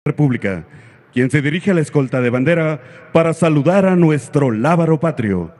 República, quien se dirige a la escolta de bandera para saludar a nuestro lábaro patrio.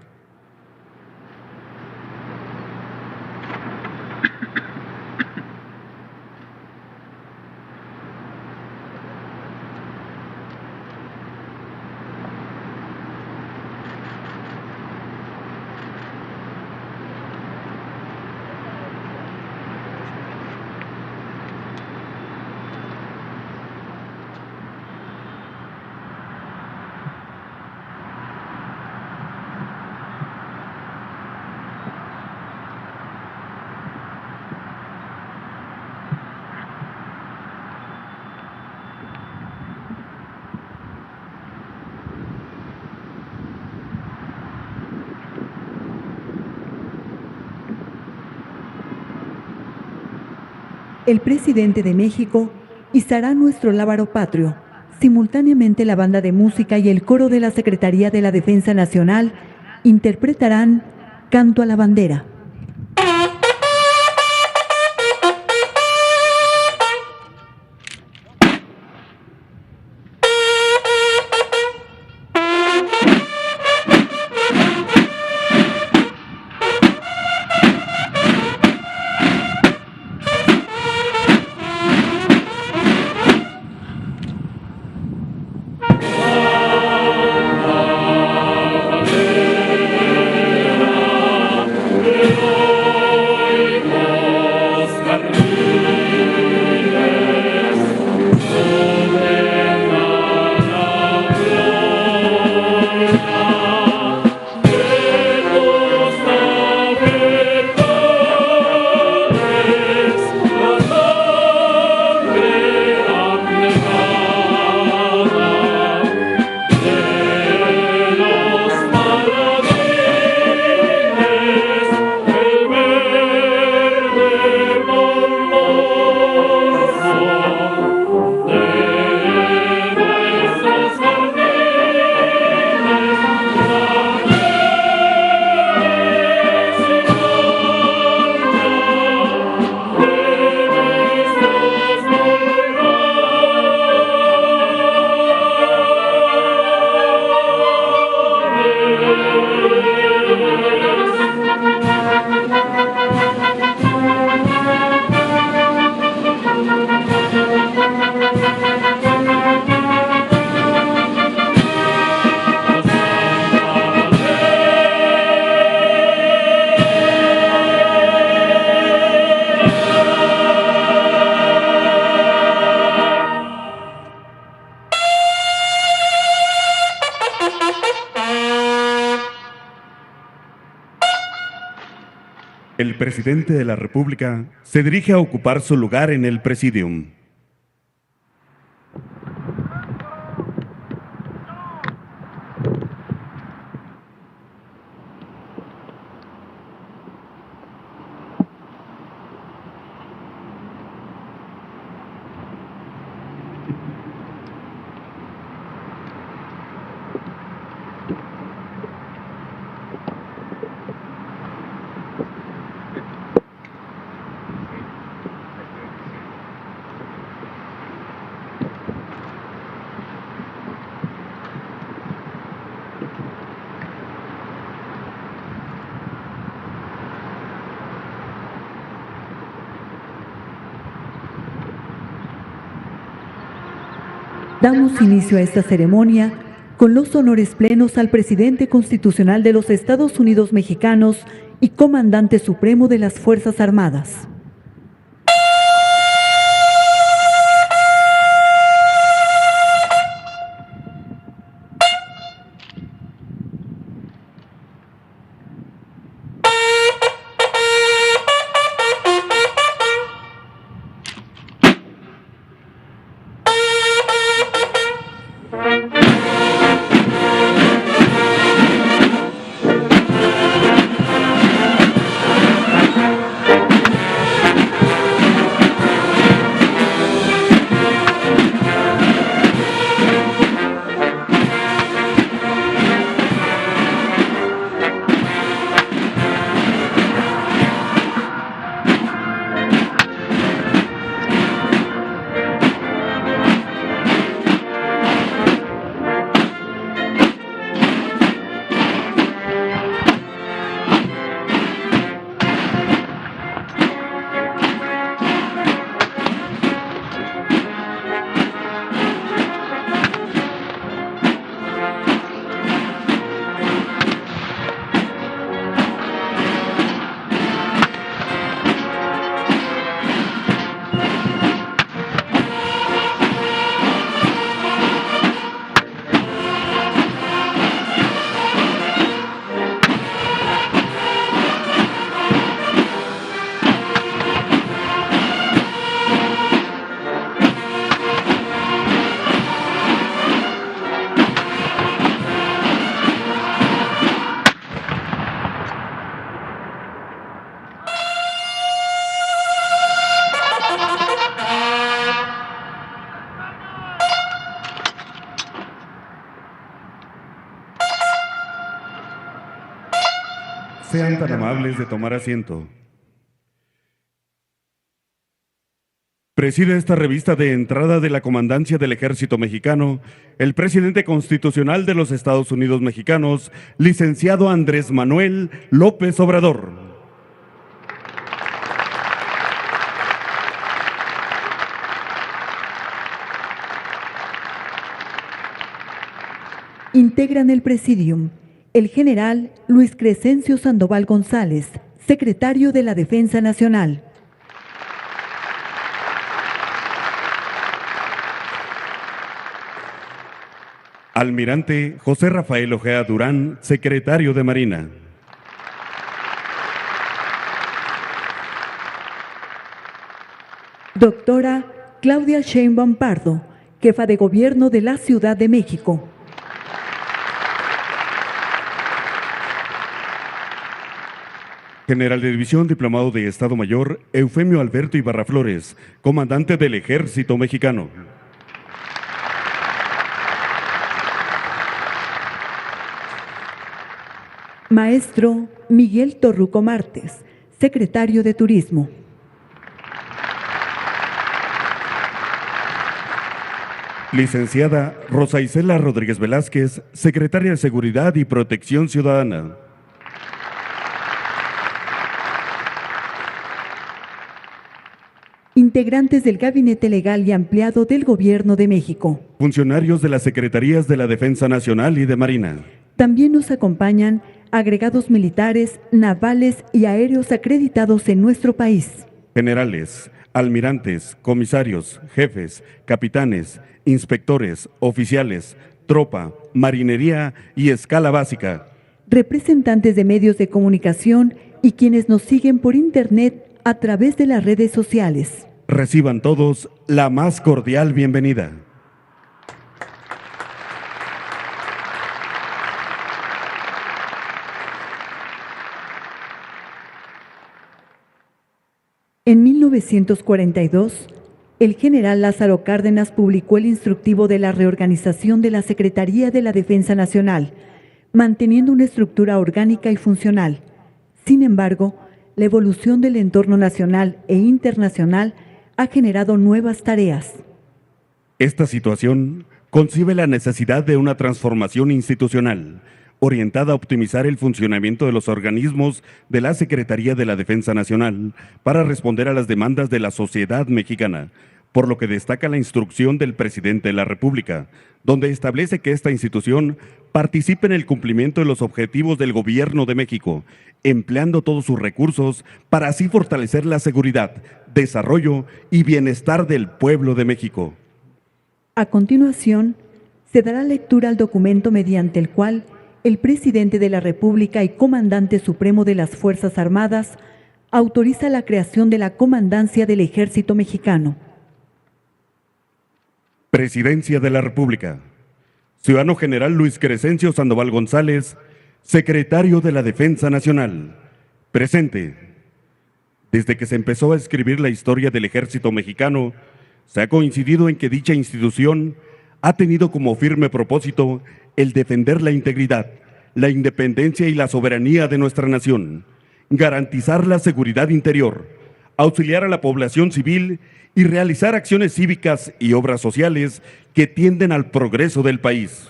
El presidente de México izará nuestro lábaro patrio. Simultáneamente, la banda de música y el coro de la Secretaría de la Defensa Nacional interpretarán Canto a la Bandera. El presidente de la República se dirige a ocupar su lugar en el Presidium. Damos inicio a esta ceremonia con los honores plenos al presidente constitucional de los Estados Unidos mexicanos y comandante supremo de las Fuerzas Armadas. Sean tan amables de tomar asiento. Preside esta revista de entrada de la Comandancia del Ejército Mexicano el presidente constitucional de los Estados Unidos Mexicanos, licenciado Andrés Manuel López Obrador. Integran el Presidium el general Luis Crescencio Sandoval González, secretario de la Defensa Nacional. Almirante José Rafael Ojea Durán, secretario de Marina. Doctora Claudia Sheinbaum Pardo, jefa de Gobierno de la Ciudad de México. General de División, diplomado de Estado Mayor, Eufemio Alberto Ibarra Flores, comandante del Ejército Mexicano. Maestro Miguel Torruco Martes, secretario de Turismo. Licenciada Rosa Isela Rodríguez Velázquez, secretaria de Seguridad y Protección Ciudadana. Integrantes del Gabinete Legal y Ampliado del Gobierno de México. Funcionarios de las Secretarías de la Defensa Nacional y de Marina. También nos acompañan agregados militares, navales y aéreos acreditados en nuestro país. Generales, almirantes, comisarios, jefes, capitanes, inspectores, oficiales, tropa, marinería y escala básica. Representantes de medios de comunicación y quienes nos siguen por internet a través de las redes sociales. Reciban todos la más cordial bienvenida. En 1942, el general Lázaro Cárdenas publicó el instructivo de la reorganización de la Secretaría de la Defensa Nacional, manteniendo una estructura orgánica y funcional. Sin embargo, la evolución del entorno nacional e internacional ha generado nuevas tareas. Esta situación concibe la necesidad de una transformación institucional orientada a optimizar el funcionamiento de los organismos de la Secretaría de la Defensa Nacional para responder a las demandas de la sociedad mexicana, por lo que destaca la instrucción del presidente de la República, donde establece que esta institución participe en el cumplimiento de los objetivos del Gobierno de México, empleando todos sus recursos para así fortalecer la seguridad, desarrollo y bienestar del pueblo de México. A continuación, se dará lectura al documento mediante el cual el presidente de la República y comandante supremo de las Fuerzas Armadas autoriza la creación de la Comandancia del Ejército Mexicano. Presidencia de la República. Ciudadano General Luis Crescencio Sandoval González, secretario de la Defensa Nacional. Presente. Desde que se empezó a escribir la historia del Ejército Mexicano, se ha coincidido en que dicha institución ha tenido como firme propósito el defender la integridad, la independencia y la soberanía de nuestra nación, garantizar la seguridad interior, auxiliar a la población civil y realizar acciones cívicas y obras sociales que tienden al progreso del país.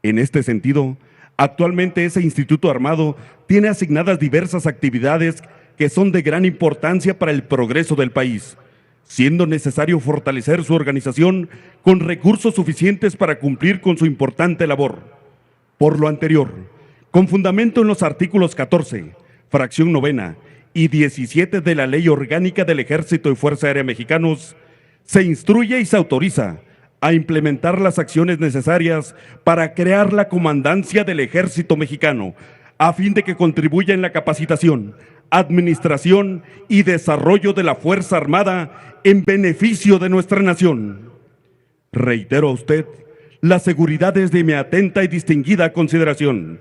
En este sentido, actualmente ese Instituto Armado tiene asignadas diversas actividades que son de gran importancia para el progreso del país, siendo necesario fortalecer su organización con recursos suficientes para cumplir con su importante labor. Por lo anterior, con fundamento en los artículos 14, fracción 9 y 17 de la Ley Orgánica del Ejército y Fuerza Aérea Mexicanos, se instruye y se autoriza a implementar las acciones necesarias para crear la Comandancia del Ejército Mexicano, a fin de que contribuya en la capacitación, administración y desarrollo de la Fuerza Armada en beneficio de nuestra nación. Reitero a usted, la seguridad es de mi atenta y distinguida consideración.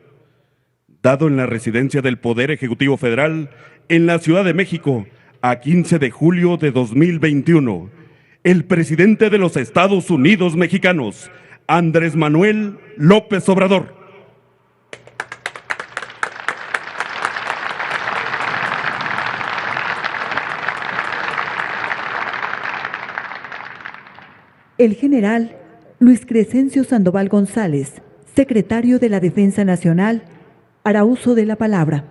Dado en la residencia del Poder Ejecutivo Federal, en la Ciudad de México, a 15 de julio de 2021, el presidente de los Estados Unidos Mexicanos, Andrés Manuel López Obrador. El general Luis Crescencio Sandoval González, secretario de la Defensa Nacional, hará uso de la palabra.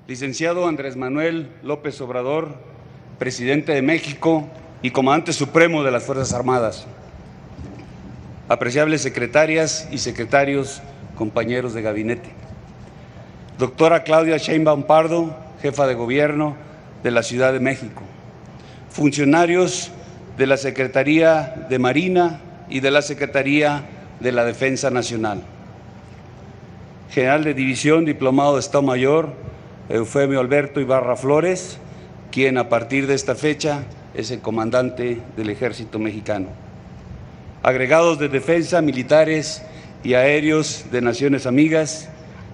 Licenciado Andrés Manuel López Obrador, presidente de México y comandante supremo de las Fuerzas Armadas. Apreciables secretarias y secretarios, compañeros de gabinete. Doctora Claudia Sheinbaum Pardo, jefa de gobierno de la Ciudad de México. Funcionarios de la Secretaría de Marina y de la Secretaría de la Defensa Nacional. General de División, diplomado de Estado Mayor, Eufemio Alberto Ibarra Flores, quien a partir de esta fecha es el comandante del Ejército Mexicano. Agregados de defensa, militares y aéreos de naciones amigas,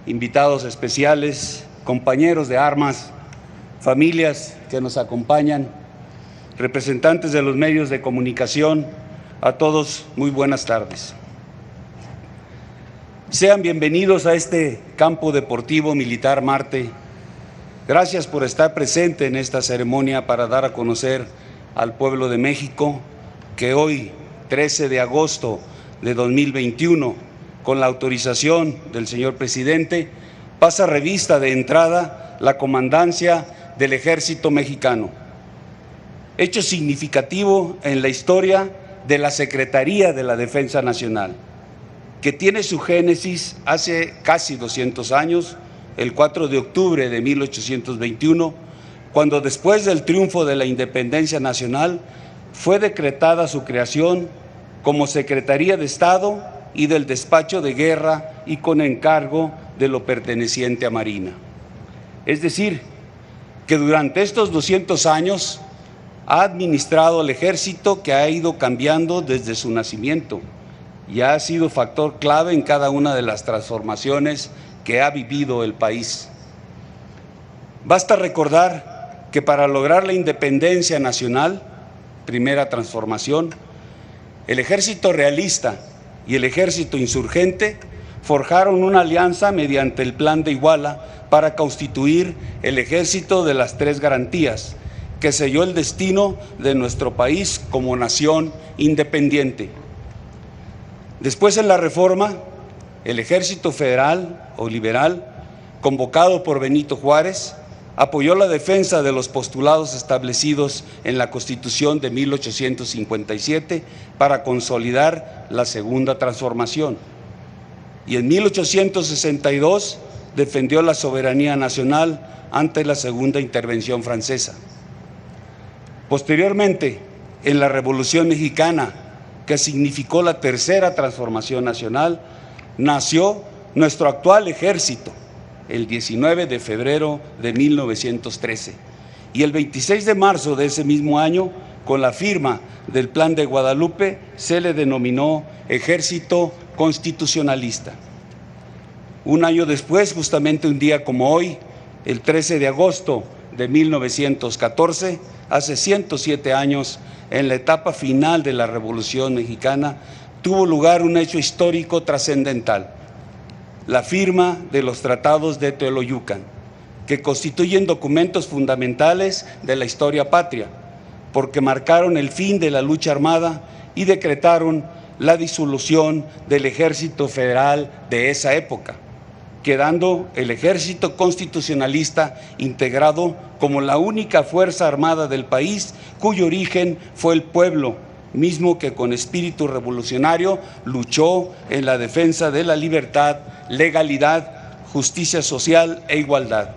invitados especiales, compañeros de armas, familias que nos acompañan, representantes de los medios de comunicación, a todos muy buenas tardes. Sean bienvenidos a este campo deportivo militar Marte. Gracias por estar presente en esta ceremonia para dar a conocer al pueblo de México que hoy, 13 de agosto de 2021, con la autorización del señor presidente, pasa revista de entrada la comandancia del Ejército Mexicano. Hecho significativo en la historia de la Secretaría de la Defensa Nacional, que tiene su génesis hace casi 200 años, el 4 de octubre de 1821, cuando después del triunfo de la independencia nacional fue decretada su creación como Secretaría de Estado y del Despacho de Guerra y con encargo de lo perteneciente a Marina. Es decir, que durante estos 200 años ha administrado el Ejército, que ha ido cambiando desde su nacimiento y ha sido factor clave en cada una de las transformaciones que ha vivido el país. Basta recordar que para lograr la independencia nacional, primera transformación, el Ejército realista y el Ejército insurgente forjaron una alianza mediante el Plan de Iguala para constituir el Ejército de las Tres Garantías, que selló el destino de nuestro país como nación independiente. Después, en la Reforma, el Ejército Federal o Liberal, convocado por Benito Juárez, apoyó la defensa de los postulados establecidos en la Constitución de 1857 para consolidar la Segunda Transformación. Y en 1862 defendió la soberanía nacional ante la Segunda Intervención Francesa. Posteriormente, en la Revolución Mexicana, que significó la tercera transformación nacional, nació nuestro actual ejército, el 19 de febrero de 1913. Y el 26 de marzo de ese mismo año, con la firma del Plan de Guadalupe, se le denominó Ejército Constitucionalista. Un año después, justamente un día como hoy, el 13 de agosto de 1914, hace 107 años, en la etapa final de la Revolución Mexicana, tuvo lugar un hecho histórico trascendental: la firma de los tratados de Teoloyucan, que constituyen documentos fundamentales de la historia patria, porque marcaron el fin de la lucha armada y decretaron la disolución del Ejército Federal de esa época, quedando el Ejército Constitucionalista integrado como la única fuerza armada del país, cuyo origen fue el pueblo, mismo que con espíritu revolucionario luchó en la defensa de la libertad, legalidad, justicia social e igualdad.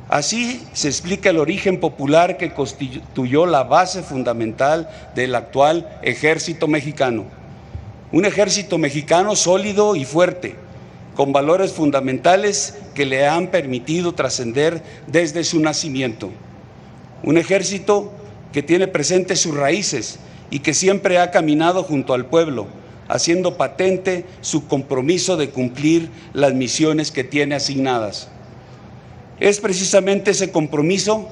Así se explica el origen popular que constituyó la base fundamental del actual Ejército Mexicano. Un ejército mexicano sólido y fuerte, con valores fundamentales que le han permitido trascender desde su nacimiento. Un ejército que tiene presentes sus raíces y que siempre ha caminado junto al pueblo, haciendo patente su compromiso de cumplir las misiones que tiene asignadas. Es precisamente ese compromiso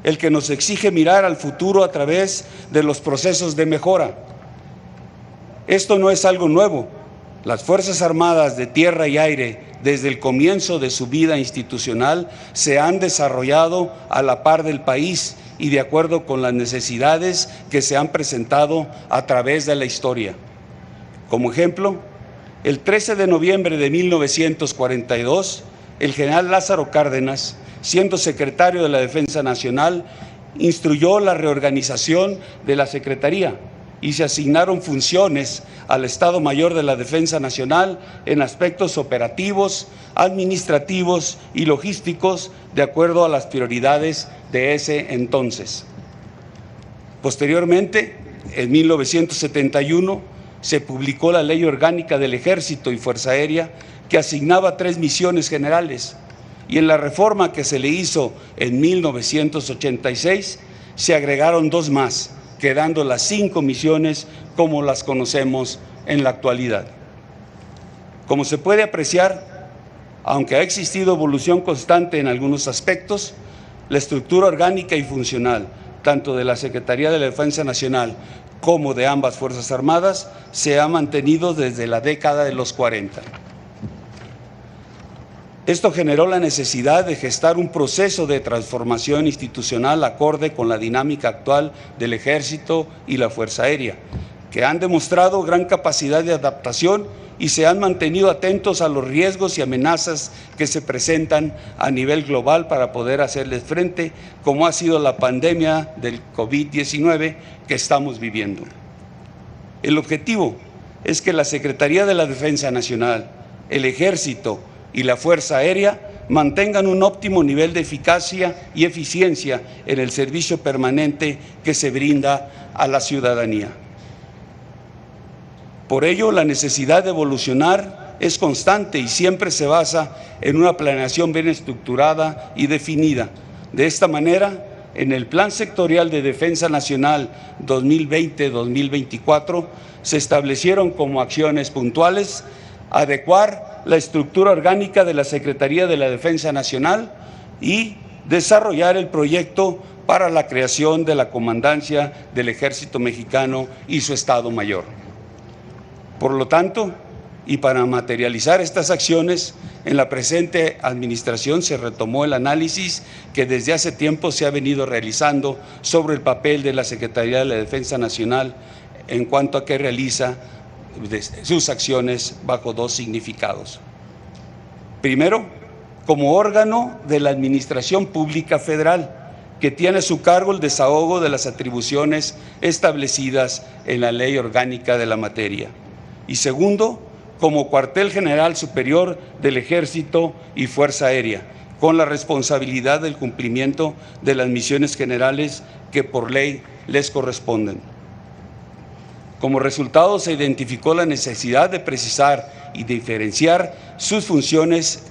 el que nos exige mirar al futuro a través de los procesos de mejora. Esto no es algo nuevo. Las Fuerzas Armadas de Tierra y Aire, desde el comienzo de su vida institucional, se han desarrollado a la par del país y de acuerdo con las necesidades que se han presentado a través de la historia. Como ejemplo, el 13 de noviembre de 1942, el general Lázaro Cárdenas, siendo secretario de la Defensa Nacional, instruyó la reorganización de la Secretaría y se asignaron funciones al Estado Mayor de la Defensa Nacional en aspectos operativos, administrativos y logísticos de acuerdo a las prioridades de ese entonces. Posteriormente, en 1971, se publicó la Ley Orgánica del Ejército y Fuerza Aérea que asignaba 3 misiones generales, y en la reforma que se le hizo en 1986 se agregaron 2 más, quedando las 5 misiones como las conocemos en la actualidad. Como se puede apreciar, aunque ha existido evolución constante en algunos aspectos, la estructura orgánica y funcional, tanto de la Secretaría de la Defensa Nacional como de ambas Fuerzas Armadas, se ha mantenido desde la década de los 40. Esto generó la necesidad de gestar un proceso de transformación institucional acorde con la dinámica actual del Ejército y la Fuerza Aérea, que han demostrado gran capacidad de adaptación y se han mantenido atentos a los riesgos y amenazas que se presentan a nivel global para poder hacerles frente, como ha sido la pandemia del COVID-19 que estamos viviendo. El objetivo es que la Secretaría de la Defensa Nacional, el Ejército y la Fuerza Aérea mantengan un óptimo nivel de eficacia y eficiencia en el servicio permanente que se brinda a la ciudadanía. Por ello, la necesidad de evolucionar es constante y siempre se basa en una planeación bien estructurada y definida. De esta manera, en el Plan Sectorial de Defensa Nacional 2020-2024 se establecieron como acciones puntuales adecuar la estructura orgánica de la Secretaría de la Defensa Nacional y desarrollar el proyecto para la creación de la Comandancia del Ejército Mexicano y su Estado Mayor. Por lo tanto, y para materializar estas acciones, en la presente administración se retomó el análisis que desde hace tiempo se ha venido realizando sobre el papel de la Secretaría de la Defensa Nacional en cuanto a que realiza sus acciones bajo 2 significados. Primero, como órgano de la Administración Pública Federal, que tiene a su cargo el desahogo de las atribuciones establecidas en la Ley Orgánica de la materia. Y segundo, como cuartel general superior del Ejército y Fuerza Aérea, con la responsabilidad del cumplimiento de las misiones generales que por ley les corresponden. Como resultado, se identificó la necesidad de precisar y diferenciar sus funciones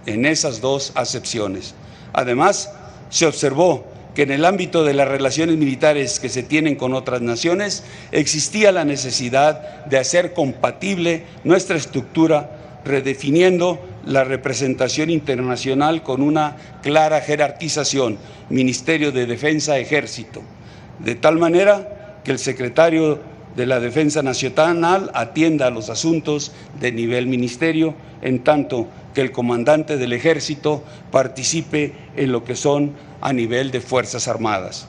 en esas 2 acepciones. Además, se observó que en el ámbito de las relaciones militares que se tienen con otras naciones, existía la necesidad de hacer compatible nuestra estructura, redefiniendo la representación internacional con una clara jerarquización, Ministerio de Defensa, Ejército, de tal manera que el secretario de la Defensa Nacional atienda a los asuntos de nivel ministerio, en tanto que el comandante del Ejército participe en lo que son a nivel de Fuerzas Armadas.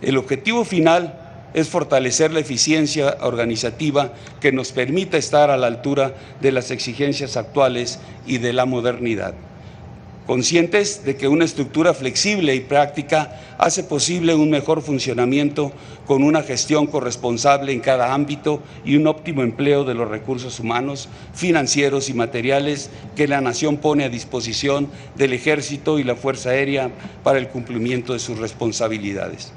El objetivo final es fortalecer la eficiencia organizativa que nos permita estar a la altura de las exigencias actuales y de la modernidad. Conscientes de que una estructura flexible y práctica hace posible un mejor funcionamiento con una gestión corresponsable en cada ámbito y un óptimo empleo de los recursos humanos, financieros y materiales que la nación pone a disposición del Ejército y la Fuerza Aérea para el cumplimiento de sus responsabilidades.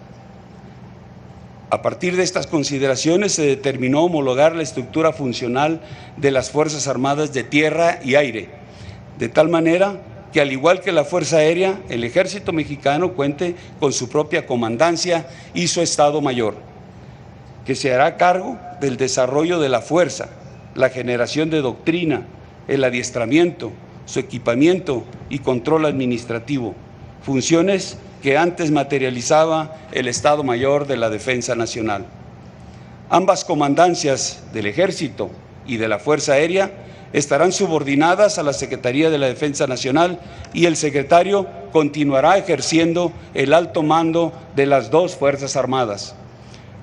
A partir de estas consideraciones se determinó homologar la estructura funcional de las Fuerzas Armadas de Tierra y Aire, de tal manera que al igual que la Fuerza Aérea, el Ejército Mexicano cuente con su propia comandancia y su Estado Mayor. que se hará cargo del desarrollo de la fuerza, la generación de doctrina, el adiestramiento, su equipamiento y control administrativo, funciones que antes materializaba el Estado Mayor de la Defensa Nacional. Ambas comandancias del Ejército y de la Fuerza Aérea estarán subordinadas a la Secretaría de la Defensa Nacional y el secretario continuará ejerciendo el alto mando de las dos Fuerzas Armadas.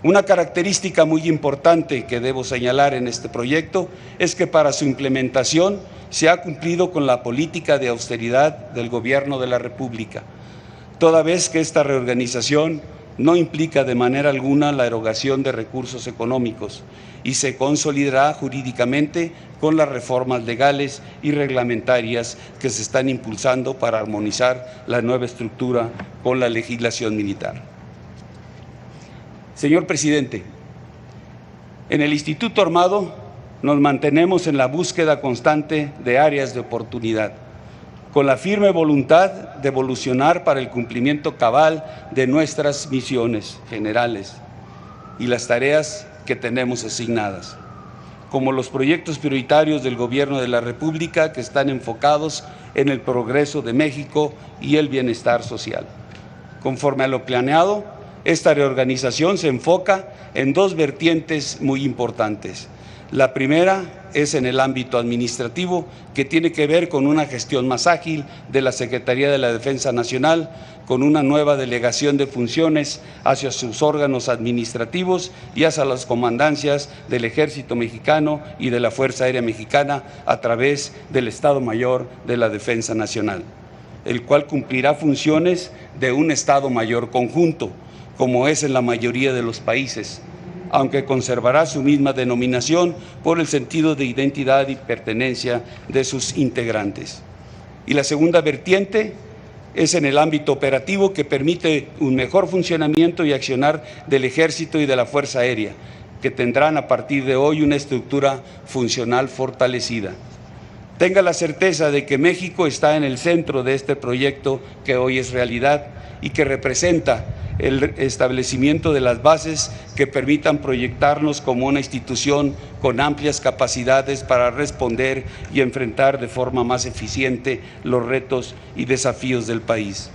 Una característica muy importante que debo señalar en este proyecto es que para su implementación se ha cumplido con la política de austeridad del Gobierno de la República, toda vez que esta reorganización no implica de manera alguna la erogación de recursos económicos y se consolidará jurídicamente con las reformas legales y reglamentarias que se están impulsando para armonizar la nueva estructura con la legislación militar. Señor presidente, en el Instituto Armado nos mantenemos en la búsqueda constante de áreas de oportunidad, con la firme voluntad de evolucionar para el cumplimiento cabal de nuestras misiones generales y las tareas que tenemos asignadas, como los proyectos prioritarios del Gobierno de la República que están enfocados en el progreso de México y el bienestar social. Conforme a lo planeado, esta reorganización se enfoca en dos vertientes muy importantes. La primera es en el ámbito administrativo, que tiene que ver con una gestión más ágil de la Secretaría de la Defensa Nacional, con una nueva delegación de funciones hacia sus órganos administrativos y hacia las comandancias del Ejército Mexicano y de la Fuerza Aérea Mexicana a través del Estado Mayor de la Defensa Nacional, el cual cumplirá funciones de un Estado Mayor conjunto, como es en la mayoría de los países, aunque conservará su misma denominación por el sentido de identidad y pertenencia de sus integrantes. Y la segunda vertiente es en el ámbito operativo, que permite un mejor funcionamiento y accionar del Ejército y de la Fuerza Aérea, que tendrán a partir de hoy una estructura funcional fortalecida. Tenga la certeza de que México está en el centro de este proyecto que hoy es realidad y que representa el establecimiento de las bases que permitan proyectarnos como una institución con amplias capacidades para responder y enfrentar de forma más eficiente los retos y desafíos del país.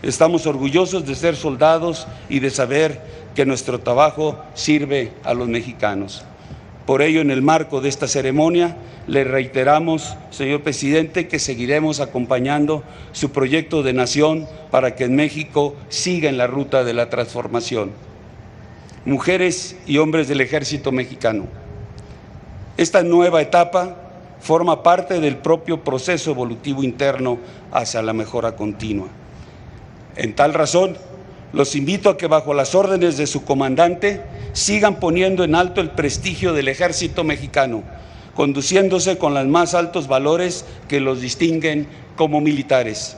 Estamos orgullosos de ser soldados y de saber que nuestro trabajo sirve a los mexicanos. Por ello, en el marco de esta ceremonia, le reiteramos, señor presidente, que seguiremos acompañando su proyecto de nación para que en México siga en la ruta de la transformación. Mujeres y hombres del Ejército Mexicano, esta nueva etapa forma parte del propio proceso evolutivo interno hacia la mejora continua. En tal razón, los invito a que bajo las órdenes de su comandante sigan poniendo en alto el prestigio del Ejército Mexicano, conduciéndose con los más altos valores que los distinguen como militares.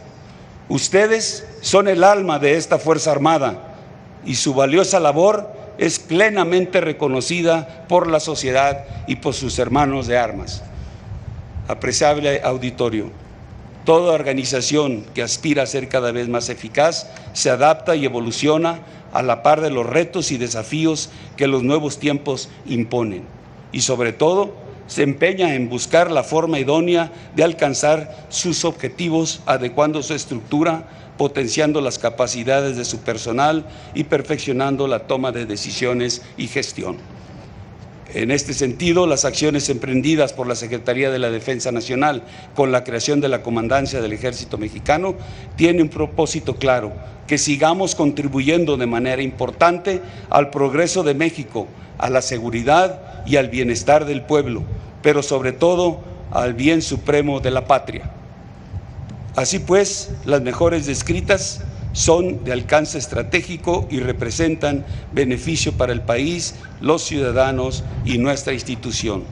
Ustedes son el alma de esta Fuerza Armada y su valiosa labor es plenamente reconocida por la sociedad y por sus hermanos de armas. Apreciable auditorio, toda organización que aspira a ser cada vez más eficaz se adapta y evoluciona a la par de los retos y desafíos que los nuevos tiempos imponen y sobre todo se empeña en buscar la forma idónea de alcanzar sus objetivos, adecuando su estructura, potenciando las capacidades de su personal y perfeccionando la toma de decisiones y gestión. En este sentido, las acciones emprendidas por la Secretaría de la Defensa Nacional con la creación de la Comandancia del Ejército Mexicano tienen un propósito claro: que sigamos contribuyendo de manera importante al progreso de México, a la seguridad y al bienestar del pueblo, pero sobre todo al bien supremo de la patria. Así pues, las mejores descritas son de alcance estratégico y representan beneficio para el país, los ciudadanos y nuestra institución.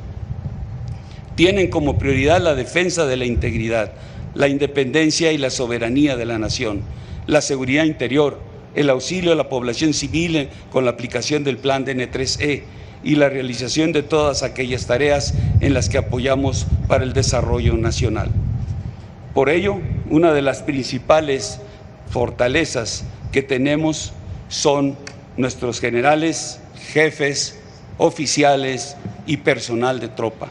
Tienen como prioridad la defensa de la integridad, la independencia y la soberanía de la nación, la seguridad interior, el auxilio a la población civil con la aplicación del Plan DN3E y la realización de todas aquellas tareas en las que apoyamos para el desarrollo nacional. Por ello, una de las principales fortalezas que tenemos son nuestros generales, jefes, oficiales y personal de tropa.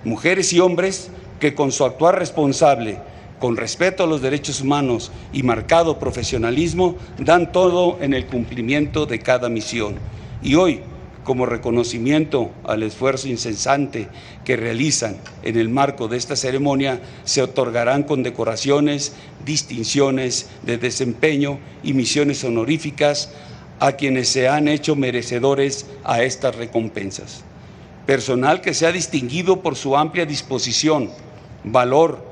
Mujeres y hombres que con su actuar responsable, con respeto a los derechos humanos y marcado profesionalismo, dan todo en el cumplimiento de cada misión. Y hoy, como reconocimiento al esfuerzo incesante que realizan en el marco de esta ceremonia, se otorgarán condecoraciones, distinciones de desempeño y misiones honoríficas a quienes se han hecho merecedores a estas recompensas. Personal que se ha distinguido por su amplia disposición, valor,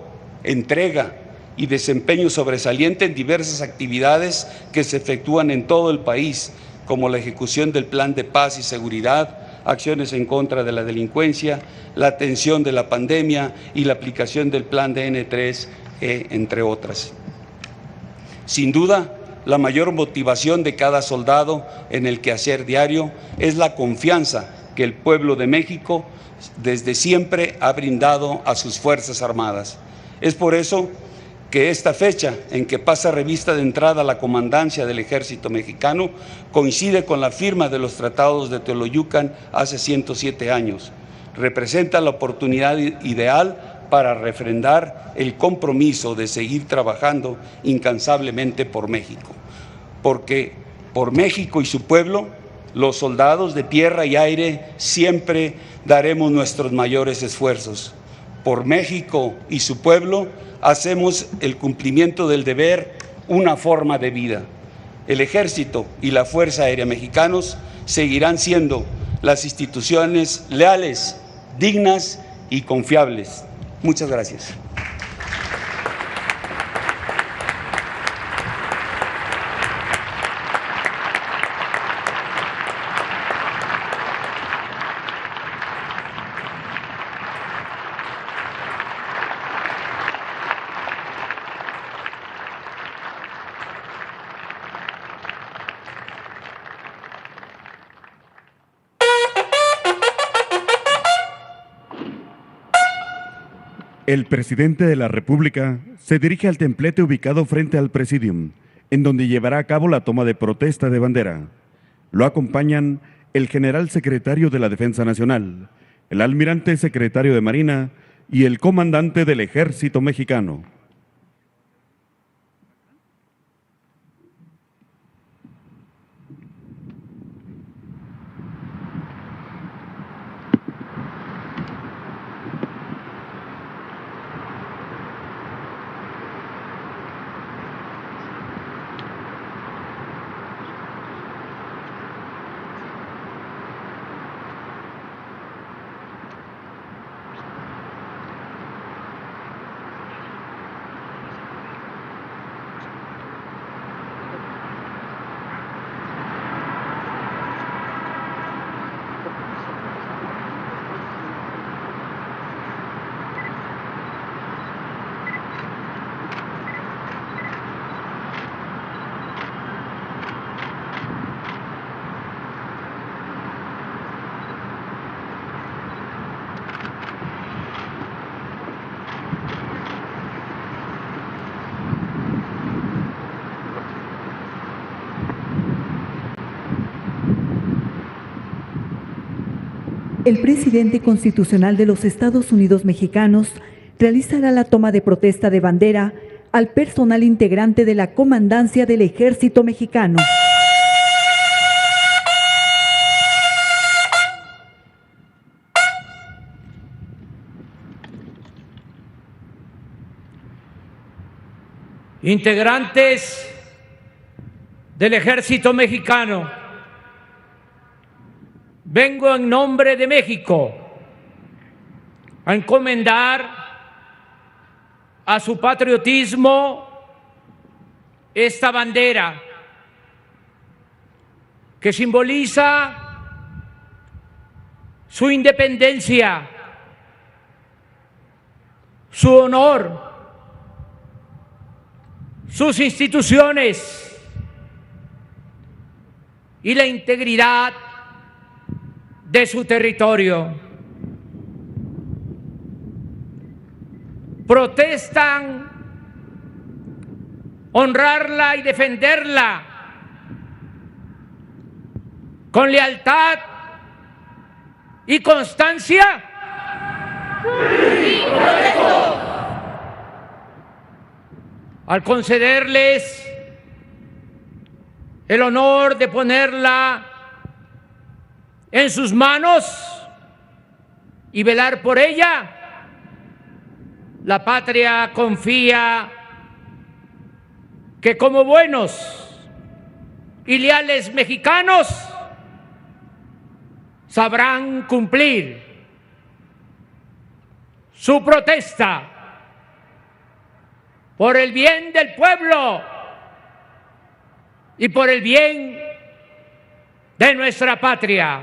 entrega y desempeño sobresaliente en diversas actividades que se efectúan en todo el país, como la ejecución del Plan de Paz y Seguridad, acciones en contra de la delincuencia, la atención de la pandemia y la aplicación del Plan de N3, entre otras. Sin duda, la mayor motivación de cada soldado en el quehacer diario es la confianza que el pueblo de México desde siempre ha brindado a sus Fuerzas Armadas. Es por eso que esta fecha en que pasa revista de entrada a la comandancia del Ejército Mexicano coincide con la firma de los tratados de Teoloyucan hace 107 años. Representa la oportunidad ideal para refrendar el compromiso de seguir trabajando incansablemente por México. Porque por México y su pueblo, los soldados de tierra y aire siempre daremos nuestros mayores esfuerzos. Por México y su pueblo, hacemos el cumplimiento del deber una forma de vida. El Ejército y la Fuerza Aérea Mexicanos seguirán siendo las instituciones leales, dignas y confiables. Muchas gracias. El presidente de la República se dirige al templete ubicado frente al Presidium, en donde llevará a cabo la toma de protesta de bandera. Lo acompañan el general secretario de la Defensa Nacional, el almirante secretario de Marina y el comandante del Ejército Mexicano. El presidente constitucional de los Estados Unidos mexicanos realizará la toma de protesta de bandera al personal integrante de la comandancia del Ejército Mexicano. Integrantes del Ejército Mexicano, vengo en nombre de México a encomendar a su patriotismo esta bandera que simboliza su independencia, su honor, sus instituciones y la integridad de su territorio. Protestan honrarla y defenderla con lealtad y constancia. Sí, correcto. Al concederles el honor de ponerla en sus manos y velar por ella, la patria confía que como buenos y leales mexicanos sabrán cumplir su protesta por el bien del pueblo y por el bien de nuestra patria.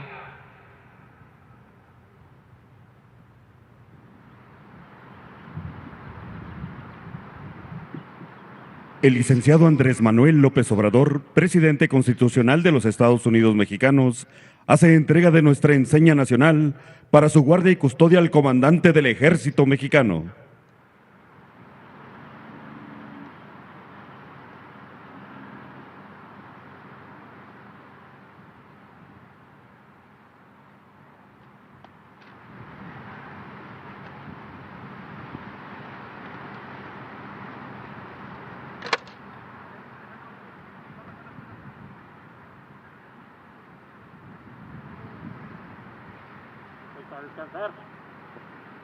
El licenciado Andrés Manuel López Obrador, presidente constitucional de los Estados Unidos mexicanos, hace entrega de nuestra enseña nacional para su guardia y custodia al comandante del Ejército Mexicano. Para descansar.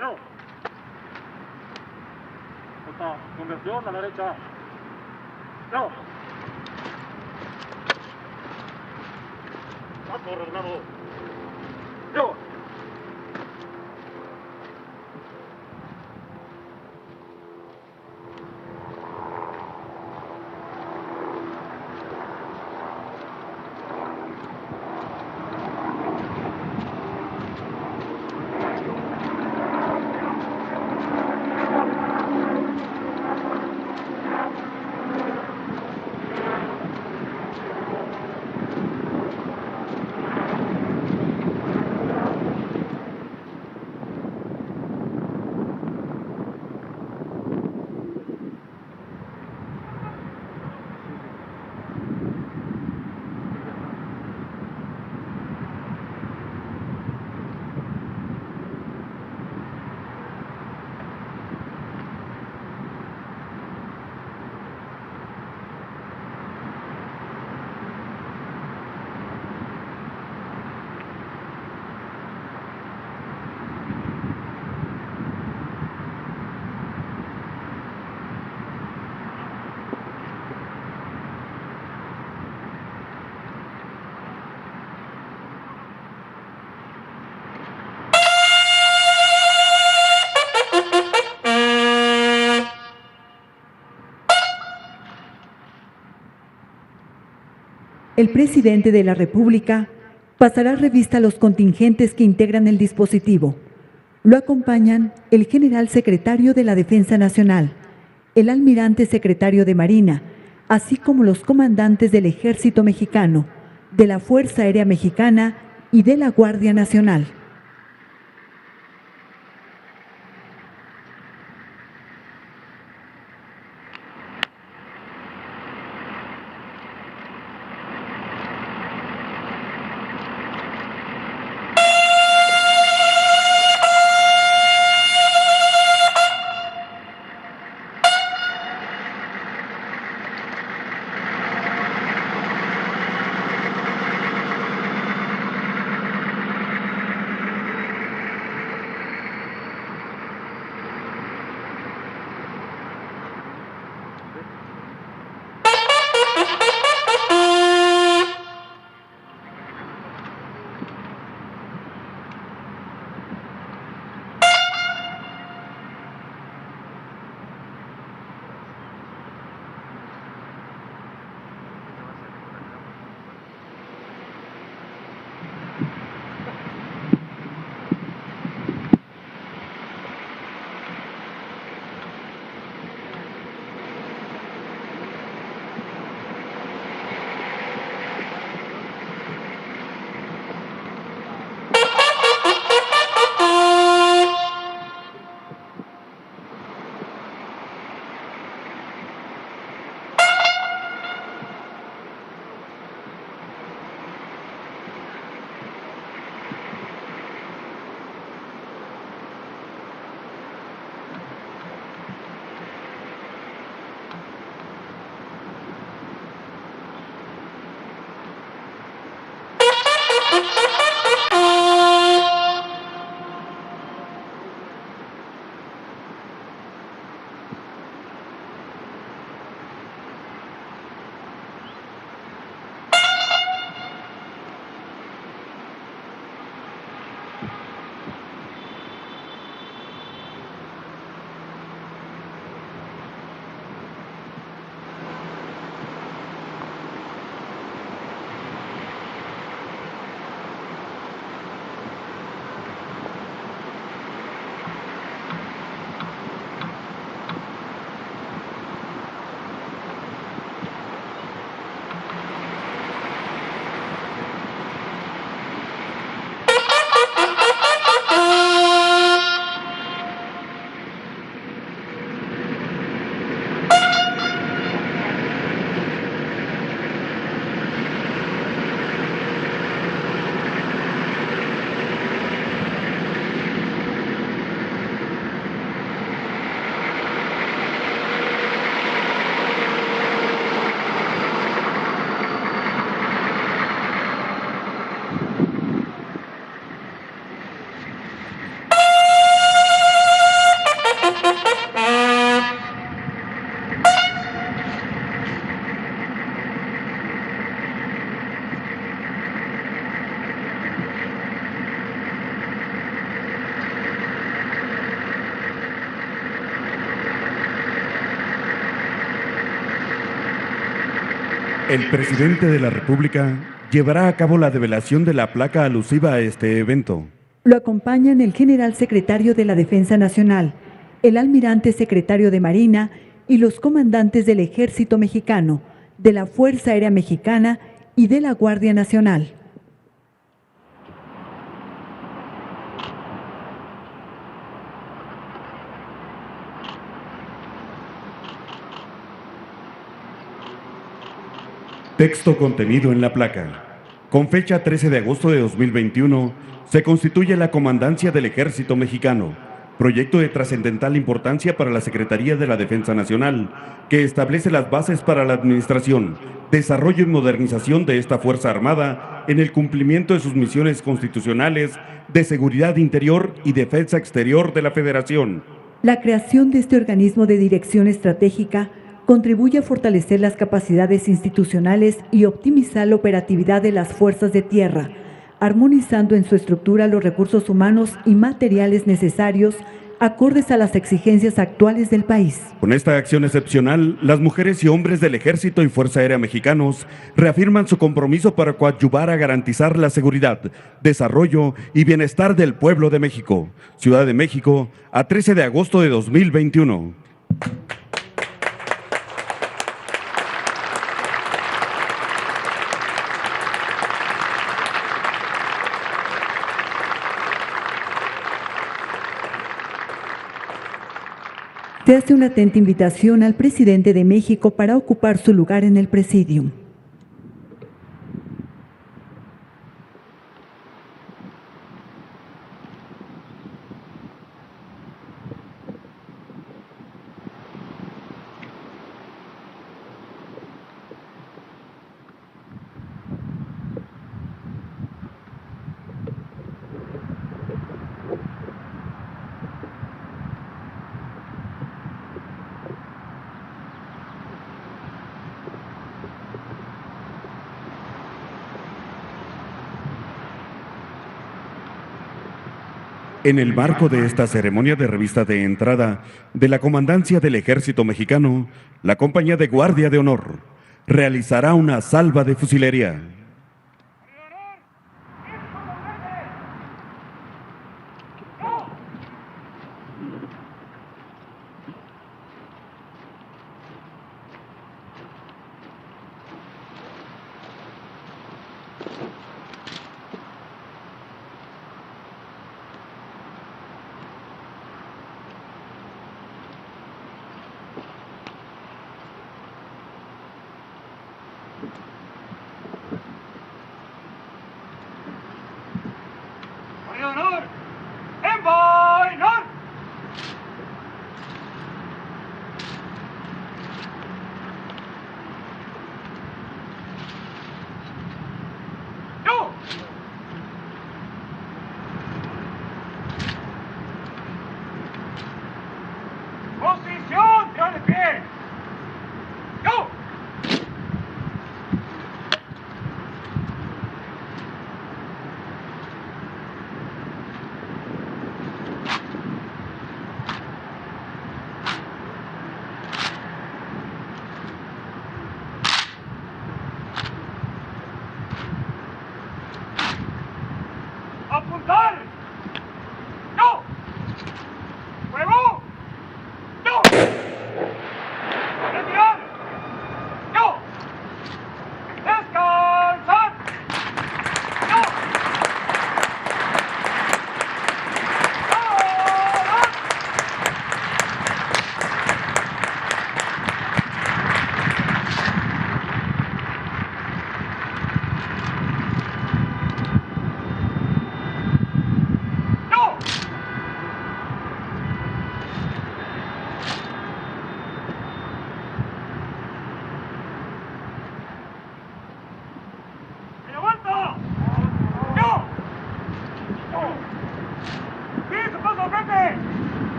No. Otra conversión a la derecha. No. Vamos, Regnado. No. El presidente de la República pasará revista a los contingentes que integran el dispositivo. Lo acompañan el general secretario de la Defensa Nacional, el almirante secretario de Marina, así como los comandantes del Ejército Mexicano, de la Fuerza Aérea Mexicana y de la Guardia Nacional. El presidente de la República llevará a cabo la develación de la placa alusiva a este evento. Lo acompañan el general secretario de la Defensa Nacional, el almirante secretario de Marina y los comandantes del Ejército Mexicano, de la Fuerza Aérea Mexicana y de la Guardia Nacional. Texto contenido en la placa. Con fecha 13 de agosto de 2021, se constituye la Comandancia del Ejército Mexicano, proyecto de trascendental importancia para la Secretaría de la Defensa Nacional, que establece las bases para la administración, desarrollo y modernización de esta Fuerza Armada en el cumplimiento de sus misiones constitucionales de seguridad interior y defensa exterior de la Federación. La creación de este organismo de dirección estratégica contribuye a fortalecer las capacidades institucionales y optimizar la operatividad de las fuerzas de tierra, armonizando en su estructura los recursos humanos y materiales necesarios acordes a las exigencias actuales del país. Con esta acción excepcional, las mujeres y hombres del Ejército y Fuerza Aérea Mexicanos reafirman su compromiso para coadyuvar a garantizar la seguridad, desarrollo y bienestar del pueblo de México. Ciudad de México, a 13 de agosto de 2021. Se hace una atenta invitación al presidente de México para ocupar su lugar en el presidium. En el marco de esta ceremonia de revista de entrada de la Comandancia del Ejército Mexicano, la Compañía de Guardia de Honor realizará una salva de fusilería.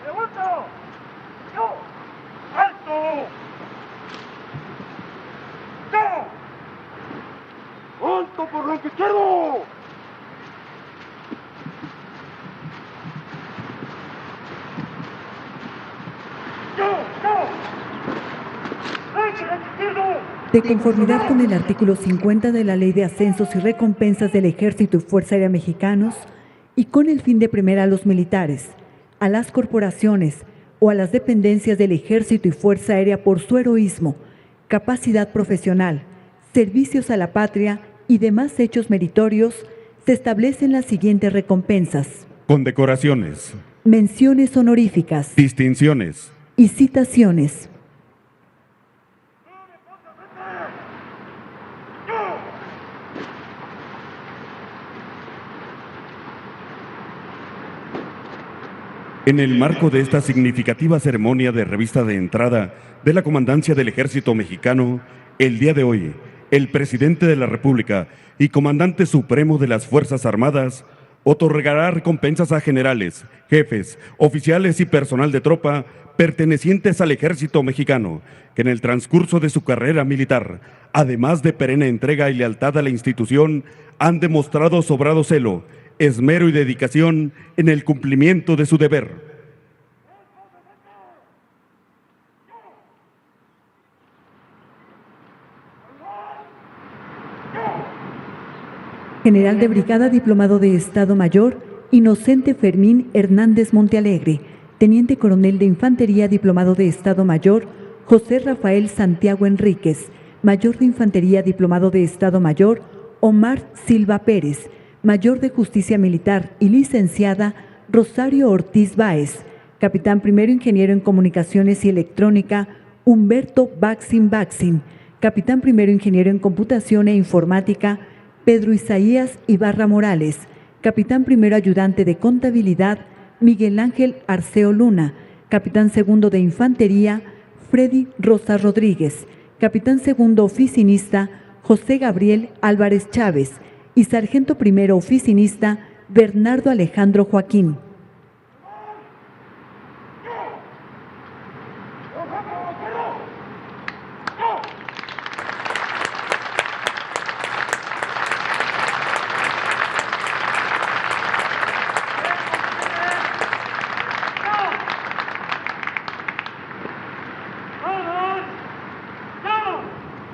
¡Levanta! ¡Yo! ¡Alto! ¡Yo! ¡Alto por lo que quiero! De conformidad con el artículo 50 de la Ley de Ascensos y Recompensas del Ejército y Fuerza Aérea Mexicanos, y con el fin de premiar a los militares, a las corporaciones o a las dependencias del Ejército y Fuerza Aérea por su heroísmo, capacidad profesional, servicios a la patria y demás hechos meritorios, se establecen las siguientes recompensas: condecoraciones, menciones honoríficas distinciones, y citaciones. En el marco de esta significativa ceremonia de revista de entrada de la Comandancia del Ejército Mexicano, el día de hoy, el Presidente de la República y Comandante Supremo de las Fuerzas Armadas otorgará recompensas a generales, jefes, oficiales y personal de tropa pertenecientes al Ejército Mexicano, que en el transcurso de su carrera militar, además de perenne entrega y lealtad a la institución, han demostrado sobrado celo, esmero y dedicación en el cumplimiento de su deber. General de Brigada Diplomado de Estado Mayor, Inocente Fermín Hernández Montealegre. Teniente Coronel de Infantería Diplomado de Estado Mayor, José Rafael Santiago Enríquez. Mayor de Infantería Diplomado de Estado Mayor, Omar Silva Pérez. Mayor de Justicia Militar y licenciada Rosario Ortiz Báez. Capitán Primero Ingeniero en Comunicaciones y Electrónica, Humberto Baxin. Capitán Primero Ingeniero en Computación e Informática, Pedro Isaías Ibarra Morales. Capitán Primero Ayudante de Contabilidad, Miguel Ángel Arceo Luna. Capitán Segundo de Infantería, Freddy Rosa Rodríguez. Capitán Segundo Oficinista, José Gabriel Álvarez Chávez. Y Sargento Primero Oficinista, Bernardo Alejandro Joaquín.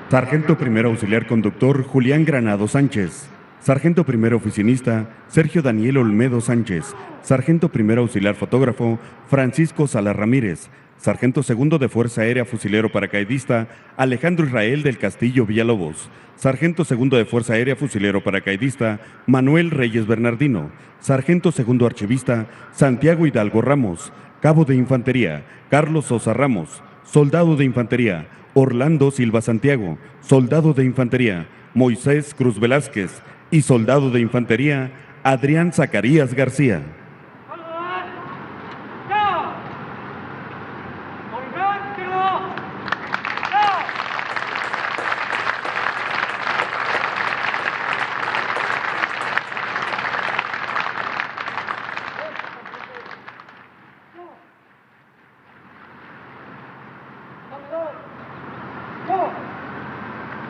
Sargento Primero Auxiliar Conductor Julián Granado Sánchez. Sargento Primero Oficinista Sergio Daniel Olmedo Sánchez. Sargento Primero Auxiliar Fotógrafo Francisco Sala Ramírez. Sargento Segundo de Fuerza Aérea Fusilero Paracaidista Alejandro Israel del Castillo Villalobos. Sargento Segundo de Fuerza Aérea Fusilero Paracaidista Manuel Reyes Bernardino. Sargento Segundo Archivista Santiago Hidalgo Ramos. Cabo de Infantería Carlos Sosa Ramos. Soldado de Infantería Orlando Silva Santiago. Soldado de Infantería Moisés Cruz Velázquez. Y Soldado de Infantería Adrián Zacarías García.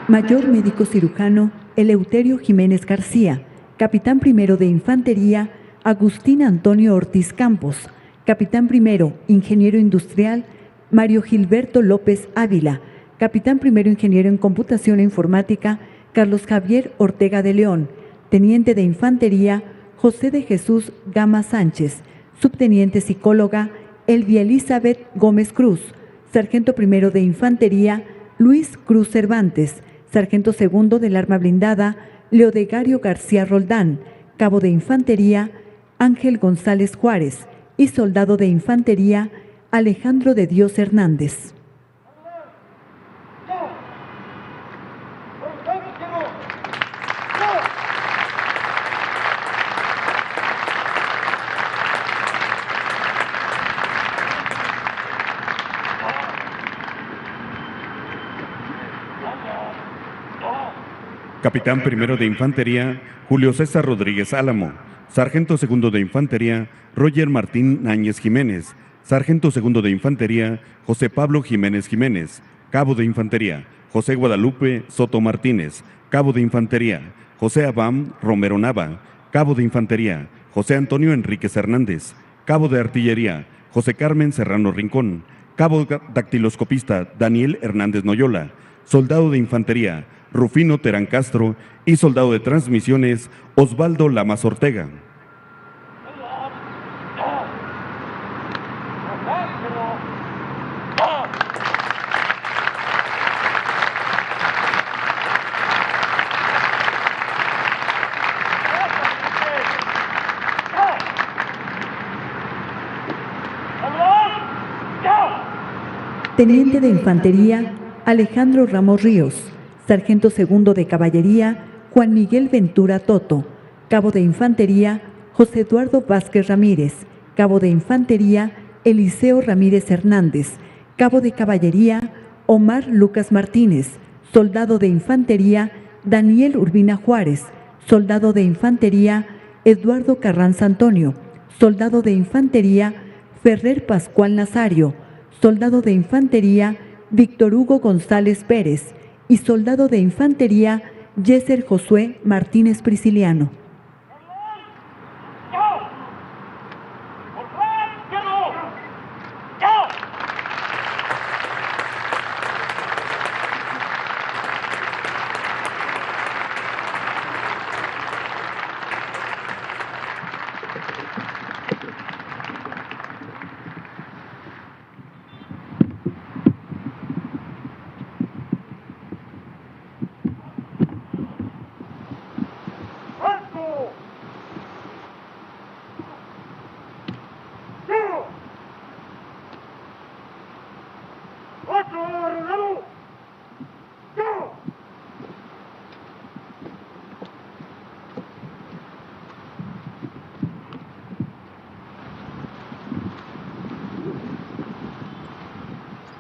Mayor Médico Cirujano Eleuterio Jiménez García. Capitán Primero de Infantería Agustín Antonio Ortiz Campos. Capitán Primero Ingeniero Industrial Mario Gilberto López Ávila. Capitán Primero Ingeniero en Computación e Informática Carlos Javier Ortega de León. Teniente de Infantería José de Jesús Gama Sánchez. Subteniente Psicóloga Elvia Elizabeth Gómez Cruz. Sargento Primero de Infantería Luis Cruz Cervantes. Sargento Segundo del Arma Blindada Leodegario García Roldán. Cabo de Infantería Ángel González Juárez. Y Soldado de Infantería Alejandro de Dios Hernández. Capitán primero de Infantería, Julio César Rodríguez Álamo. Sargento segundo de Infantería, Roger Martín Náñez Jiménez. Sargento segundo de Infantería, José Pablo Jiménez Jiménez. Cabo de Infantería, José Guadalupe Soto Martínez. Cabo de Infantería, José Abam Romero Nava. Cabo de Infantería, José Antonio Enríquez Hernández. Cabo de Artillería, José Carmen Serrano Rincón. Cabo dactiloscopista, Daniel Hernández Noyola. Soldado de Infantería, Rufino Terán Castro. Y soldado de transmisiones, Osvaldo Lamas Ortega. Teniente de Infantería, Alejandro Ramos Ríos. Sargento segundo de Caballería, Juan Miguel Ventura Toto. Cabo de Infantería, José Eduardo Vázquez Ramírez. Cabo de Infantería, Eliseo Ramírez Hernández. Cabo de Caballería, Omar Lucas Martínez. Soldado de Infantería, Daniel Urbina Juárez. Soldado de Infantería, Eduardo Carranza Antonio. Soldado de Infantería, Ferrer Pascual Nazario. Soldado de Infantería, Víctor Hugo González Pérez. Y soldado de Infantería, Yeser Josué Martínez Prisciliano.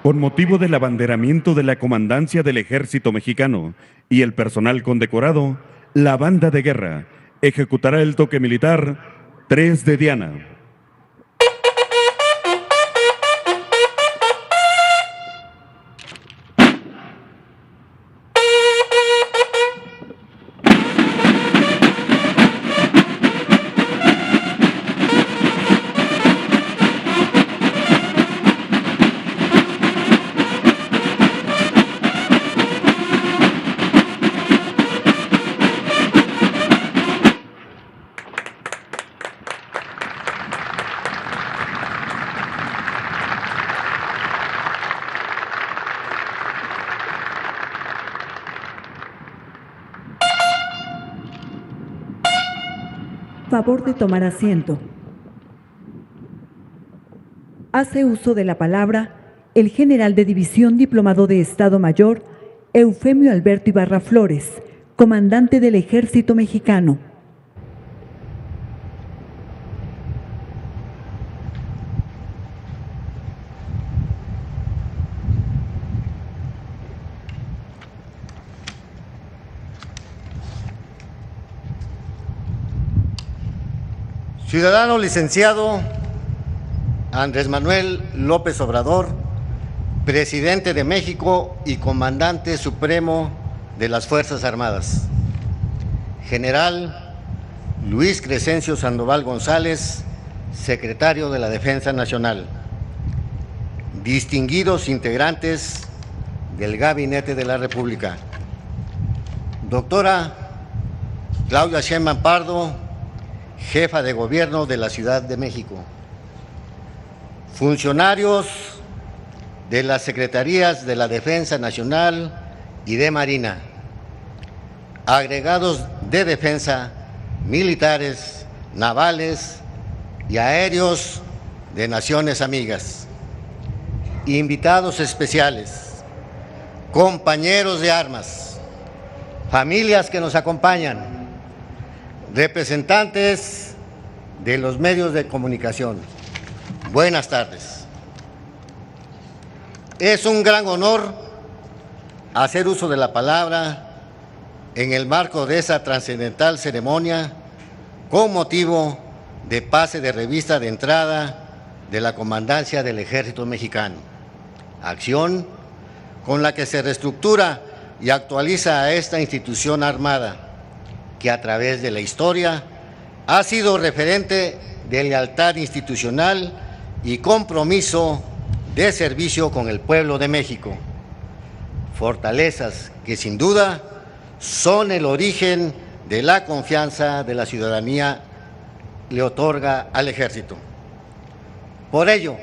Con motivo del abanderamiento de la Comandancia del Ejército Mexicano y el personal condecorado, la Banda de Guerra ejecutará el toque militar 3 de Diana. Favor de tomar asiento. Hace uso de la palabra el general de división diplomado de Estado Mayor, Eufemio Alberto Ibarra Flores, comandante del Ejército Mexicano. Ciudadano licenciado Andrés Manuel López Obrador, presidente de México y comandante supremo de las Fuerzas Armadas. General Luis Crescencio Sandoval González, secretario de la Defensa Nacional. Distinguidos integrantes del Gabinete de la República. Doctora Claudia Sheinbaum Pardo, jefa de gobierno de la Ciudad de México. Funcionarios de las Secretarías de la Defensa Nacional y de Marina. Agregados de defensa, militares, navales y aéreos de naciones amigas. Invitados especiales, compañeros de armas, familias que nos acompañan, representantes de los medios de comunicación. Buenas tardes. Es un gran honor hacer uso de la palabra en el marco de esa trascendental ceremonia con motivo de pase de revista de entrada de la Comandancia del Ejército Mexicano, acción con la que se reestructura y actualiza a esta institución armada, que a través de la historia ha sido referente de lealtad institucional y compromiso de servicio con el pueblo de México. Fortalezas que sin duda son el origen de la confianza de la ciudadanía le otorga al Ejército. Por ello,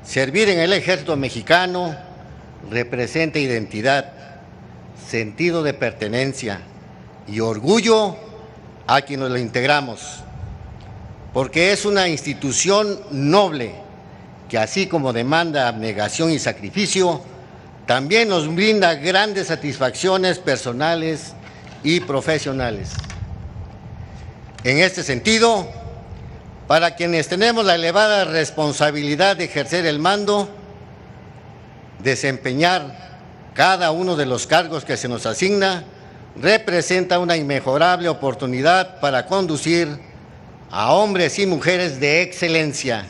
servir en el Ejército Mexicano representa identidad, sentido de pertenencia y orgullo a quienes lo integramos, porque es una institución noble que, así como demanda abnegación y sacrificio, también nos brinda grandes satisfacciones personales y profesionales. En este sentido, para quienes tenemos la elevada responsabilidad de ejercer el mando, desempeñar cada uno de los cargos que se nos asigna, representa una inmejorable oportunidad para conducir a hombres y mujeres de excelencia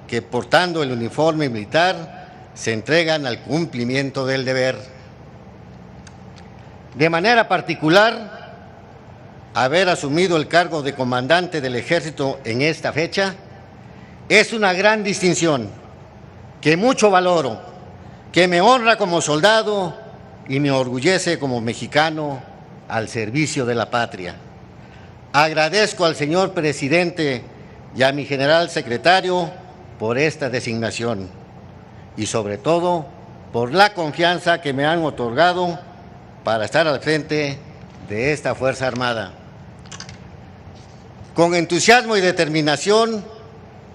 que, portando el uniforme militar, se entregan al cumplimiento del deber. De manera particular, haber asumido el cargo de comandante del Ejército en esta fecha es una gran distinción que mucho valoro, que me honra como soldado y me orgullece como mexicano al servicio de la patria. Agradezco al señor presidente y a mi general secretario por esta designación y sobre todo por la confianza que me han otorgado para estar al frente de esta Fuerza Armada. Con entusiasmo y determinación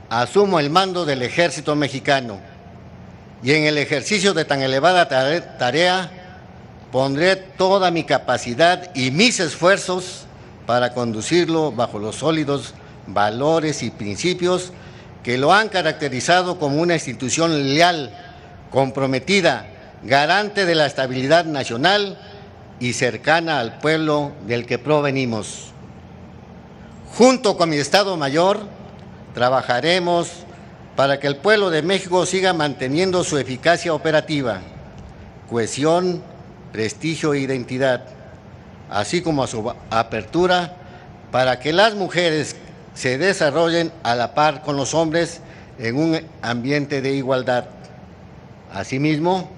asumo el mando del Ejército Mexicano y en el ejercicio de tan elevada tarea pondré toda mi capacidad y mis esfuerzos para conducirlo bajo los sólidos valores y principios que lo han caracterizado como una institución leal, comprometida, garante de la estabilidad nacional y cercana al pueblo del que provenimos. Junto con mi Estado Mayor, trabajaremos para que el pueblo de México siga manteniendo su eficacia operativa, cohesión, prestigio e identidad, así como a su apertura para que las mujeres se desarrollen a la par con los hombres en un ambiente de igualdad. Asimismo,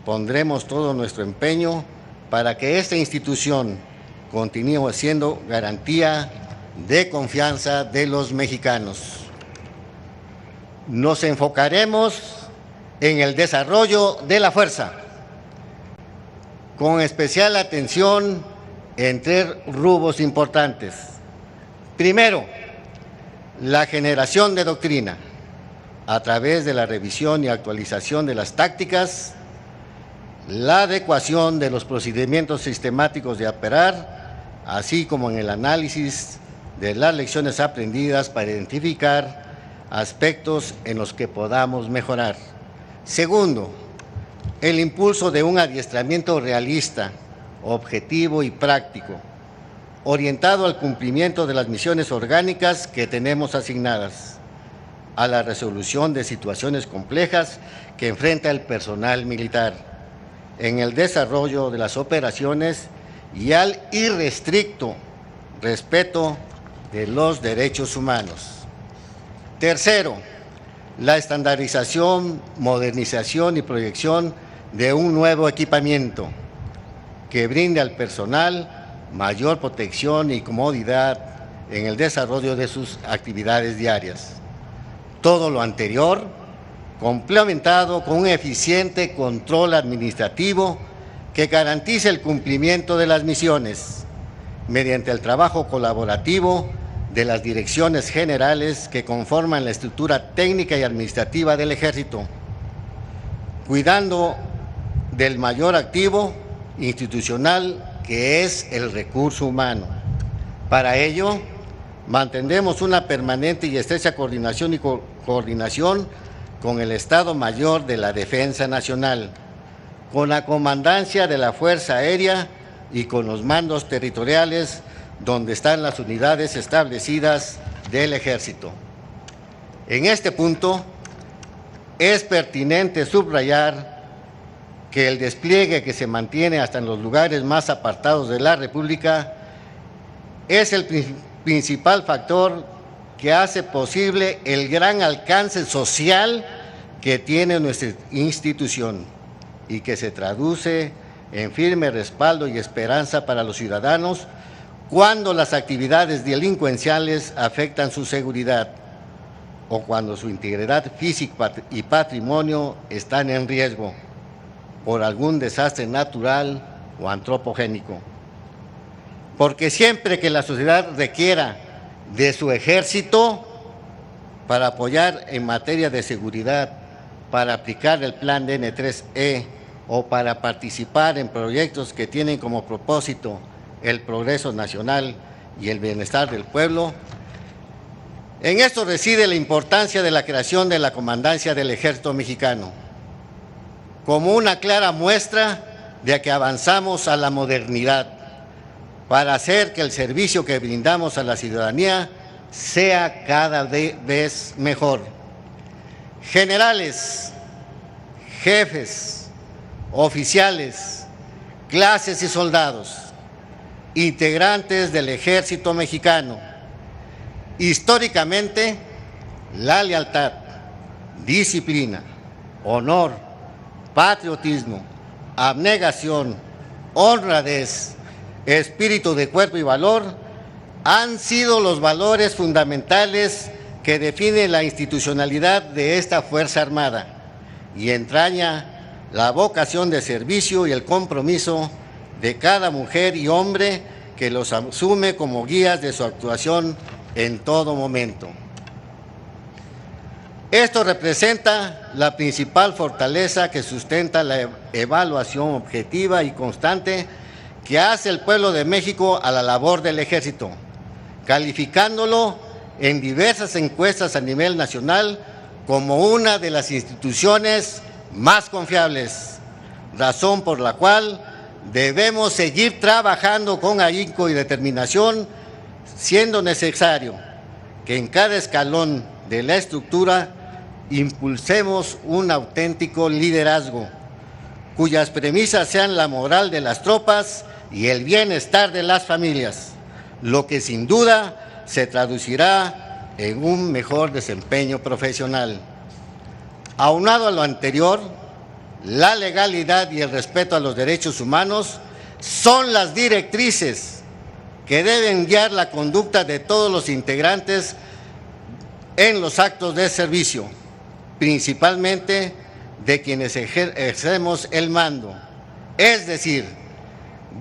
pondremos todo nuestro empeño para que esta institución continúe siendo garantía de confianza de los mexicanos. Nos enfocaremos en el desarrollo de la fuerza, con especial atención en 3 rubros importantes. Primero, la generación de doctrina, a través de la revisión y actualización de las tácticas, la adecuación de los procedimientos sistemáticos de operar, así como en el análisis de las lecciones aprendidas para identificar aspectos en los que podamos mejorar. Segundo, el impulso de un adiestramiento realista, objetivo y práctico, orientado al cumplimiento de las misiones orgánicas que tenemos asignadas, a la resolución de situaciones complejas que enfrenta el personal militar, en el desarrollo de las operaciones y al irrestricto respeto de los derechos humanos. Tercero, la estandarización, modernización y proyección de un nuevo equipamiento que brinde al personal mayor protección y comodidad en el desarrollo de sus actividades diarias. Todo lo anterior complementado con un eficiente control administrativo que garantice el cumplimiento de las misiones mediante el trabajo colaborativo de las direcciones generales que conforman la estructura técnica y administrativa del Ejército, cuidando del mayor activo institucional que es el recurso humano. Para ello, mantendremos una permanente y estrecha coordinación con el Estado Mayor de la Defensa Nacional, con la Comandancia de la Fuerza Aérea y con los mandos territoriales donde están las unidades establecidas del Ejército. En este punto, es pertinente subrayar que el despliegue que se mantiene hasta en los lugares más apartados de la República es el principal factor que hace posible el gran alcance social que tiene nuestra institución y que se traduce en firme respaldo y esperanza para los ciudadanos cuando las actividades delincuenciales afectan su seguridad o cuando su integridad física y patrimonio están en riesgo por algún desastre natural o antropogénico. Porque siempre que la sociedad requiera de su ejército para apoyar en materia de seguridad, para aplicar el plan DN3E o para participar en proyectos que tienen como propósito el progreso nacional y el bienestar del pueblo, en esto reside la importancia de la creación de la Comandancia del Ejército Mexicano, como una clara muestra de que avanzamos a la modernidad para hacer que el servicio que brindamos a la ciudadanía sea cada vez mejor. Generales, jefes, oficiales, clases y soldados, integrantes del Ejército Mexicano, históricamente, la lealtad, disciplina, honor, patriotismo, abnegación, honradez, espíritu de cuerpo y valor han sido los valores fundamentales que definen la institucionalidad de esta Fuerza Armada y entraña la vocación de servicio y el compromiso de cada mujer y hombre que los asume como guías de su actuación en todo momento. Esto representa la principal fortaleza que sustenta la evaluación objetiva y constante que hace el pueblo de México a la labor del Ejército, calificándolo en diversas encuestas a nivel nacional como una de las instituciones más confiables, razón por la cual debemos seguir trabajando con ahínco y determinación, siendo necesario que en cada escalón de la estructura impulsemos un auténtico liderazgo, cuyas premisas sean la moral de las tropas y el bienestar de las familias, lo que sin duda se traducirá en un mejor desempeño profesional. Aunado a lo anterior, la legalidad y el respeto a los derechos humanos son las directrices que deben guiar la conducta de todos los integrantes en los actos de servicio, principalmente de quienes ejercemos el mando, es decir,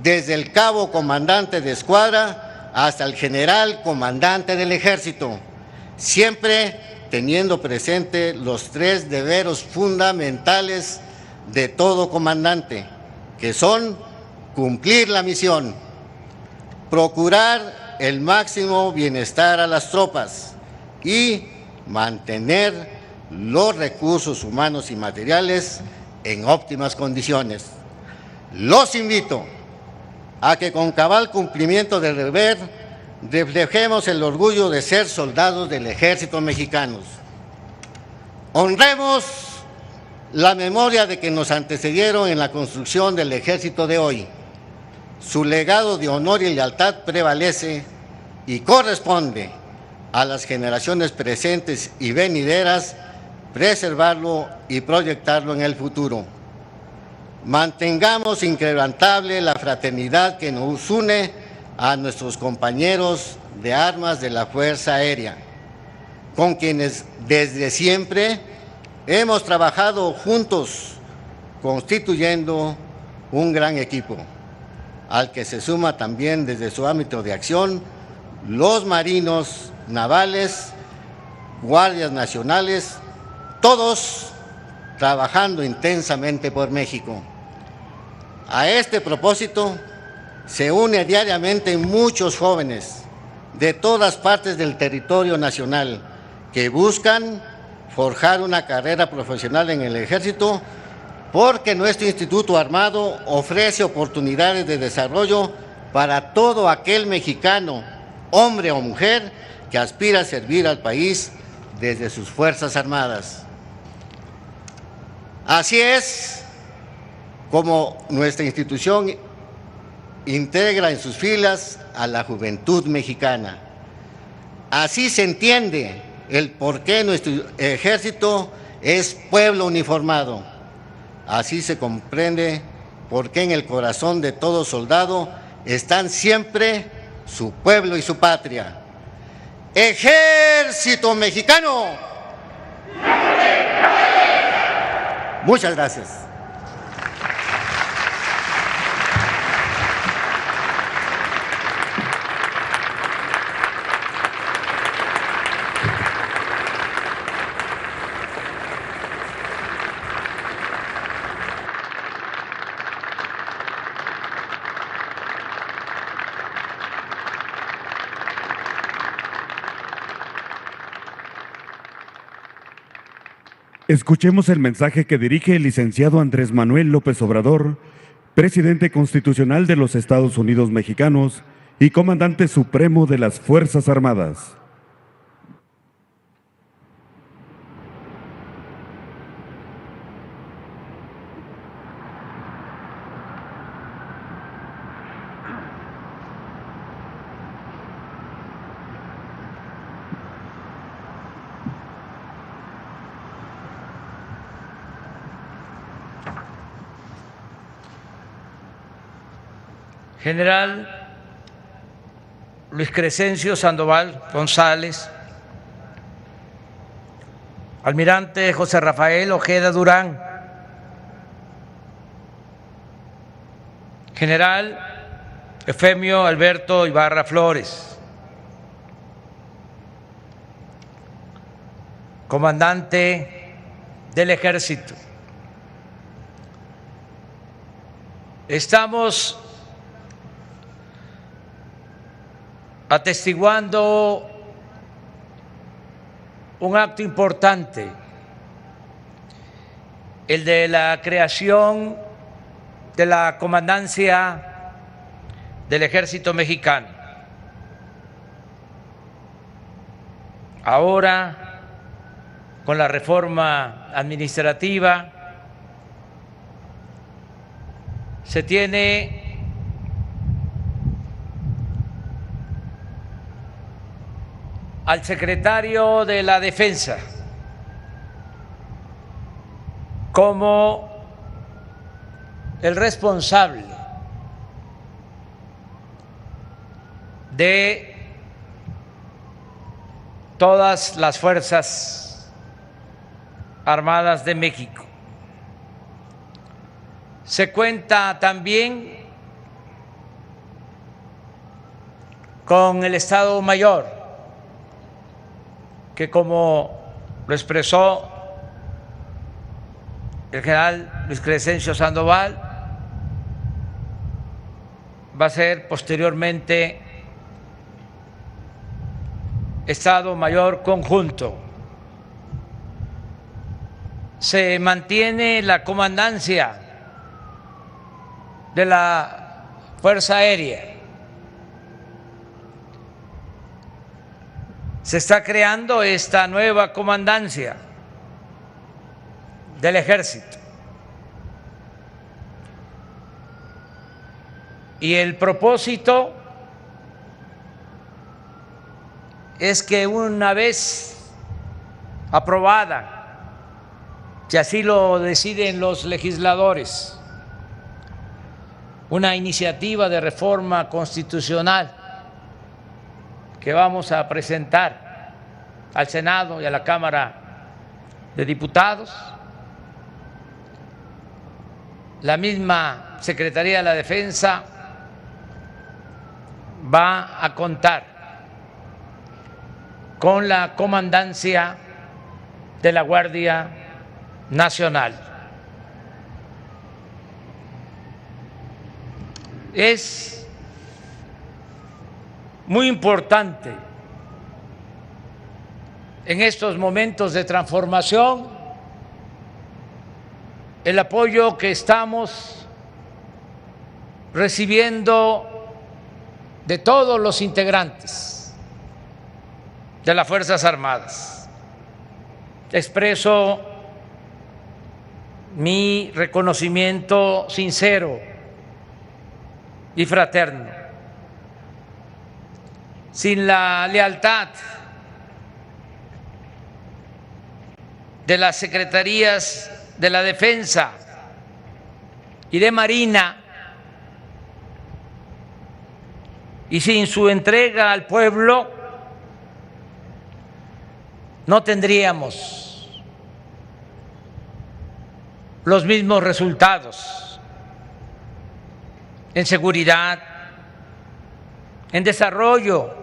desde el cabo comandante de escuadra hasta el general comandante del Ejército, siempre teniendo presente los tres deberes fundamentales de todo comandante, que son cumplir la misión, procurar el máximo bienestar a las tropas y mantener los recursos humanos y materiales en óptimas condiciones. Los invito a que con cabal cumplimiento del deber reflejemos el orgullo de ser soldados del Ejército Mexicano. Honremos la memoria de que nos antecedieron en la construcción del Ejército de hoy. Su legado de honor y lealtad prevalece y corresponde a las generaciones presentes y venideras preservarlo y proyectarlo en el futuro. Mantengamos inquebrantable la fraternidad que nos une a nuestros compañeros de armas de la Fuerza Aérea, con quienes desde siempre hemos trabajado juntos, constituyendo un gran equipo, al que se suma también desde su ámbito de acción los marinos navales, guardias nacionales, todos trabajando intensamente por México. A este propósito, se une diariamente muchos jóvenes de todas partes del territorio nacional que buscan forjar una carrera profesional en el Ejército porque nuestro Instituto Armado ofrece oportunidades de desarrollo para todo aquel mexicano, hombre o mujer, que aspira a servir al país desde sus Fuerzas Armadas. Así es como nuestra institución integra en sus filas a la juventud mexicana. Así se entiende el por qué nuestro ejército es pueblo uniformado. Así se comprende por qué en el corazón de todo soldado están siempre su pueblo y su patria. ¡Ejército Mexicano! Muchas gracias. Escuchemos el mensaje que dirige el licenciado Andrés Manuel López Obrador, presidente constitucional de los Estados Unidos mexicanos y comandante supremo de las Fuerzas Armadas. General Luis Crescencio Sandoval González, Almirante José Rafael Ojeda Durán, General Efemio Alberto Ibarra Flores, Comandante del Ejército. Estamos atestiguando un acto importante, el de la creación de la Comandancia del Ejército Mexicano. Ahora, con la reforma administrativa, se tiene al secretario de la Defensa como el responsable de todas las Fuerzas Armadas de México. Se cuenta también con el Estado Mayor, que como lo expresó el general Luis Crescencio Sandoval, va a ser posteriormente Estado Mayor Conjunto. Se mantiene la comandancia de la Fuerza Aérea. Se está creando esta nueva comandancia del Ejército. Y el propósito es que una vez aprobada, si así lo deciden los legisladores, una iniciativa de reforma constitucional que vamos a presentar al Senado y a la Cámara de Diputados, la misma Secretaría de la Defensa va a contar con la comandancia de la Guardia Nacional. Es muy importante en estos momentos de transformación el apoyo que estamos recibiendo de todos los integrantes de las Fuerzas Armadas. Expreso mi reconocimiento sincero y fraterno. Sin la lealtad de las secretarías de la Defensa y de Marina, y sin su entrega al pueblo, no tendríamos los mismos resultados en seguridad, en desarrollo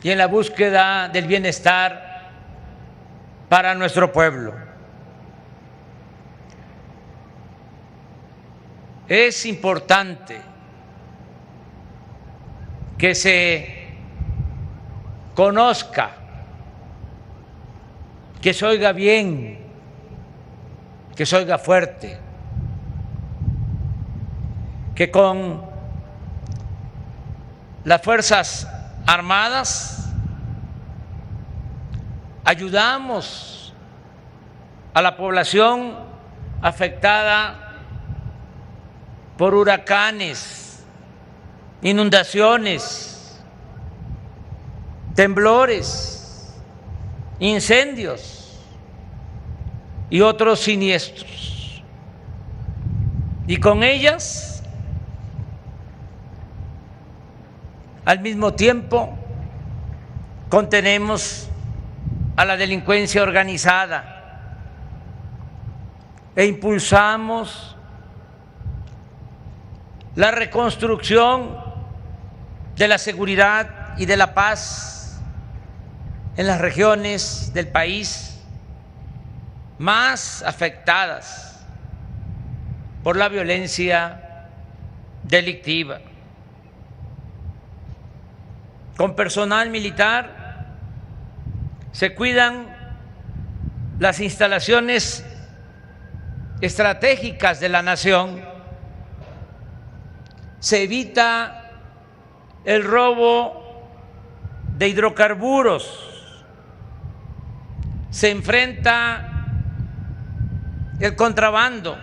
y en la búsqueda del bienestar para nuestro pueblo. Es importante que se conozca, que se oiga bien, que se oiga fuerte, que con las Fuerzas Armadas ayudamos a la población afectada por huracanes, inundaciones, temblores, incendios y otros siniestros. Y con ellas, al mismo tiempo, contenemos a la delincuencia organizada e impulsamos la reconstrucción de la seguridad y de la paz en las regiones del país más afectadas por la violencia delictiva. Con personal militar se cuidan las instalaciones estratégicas de la nación, se evita el robo de hidrocarburos, se enfrenta el contrabando,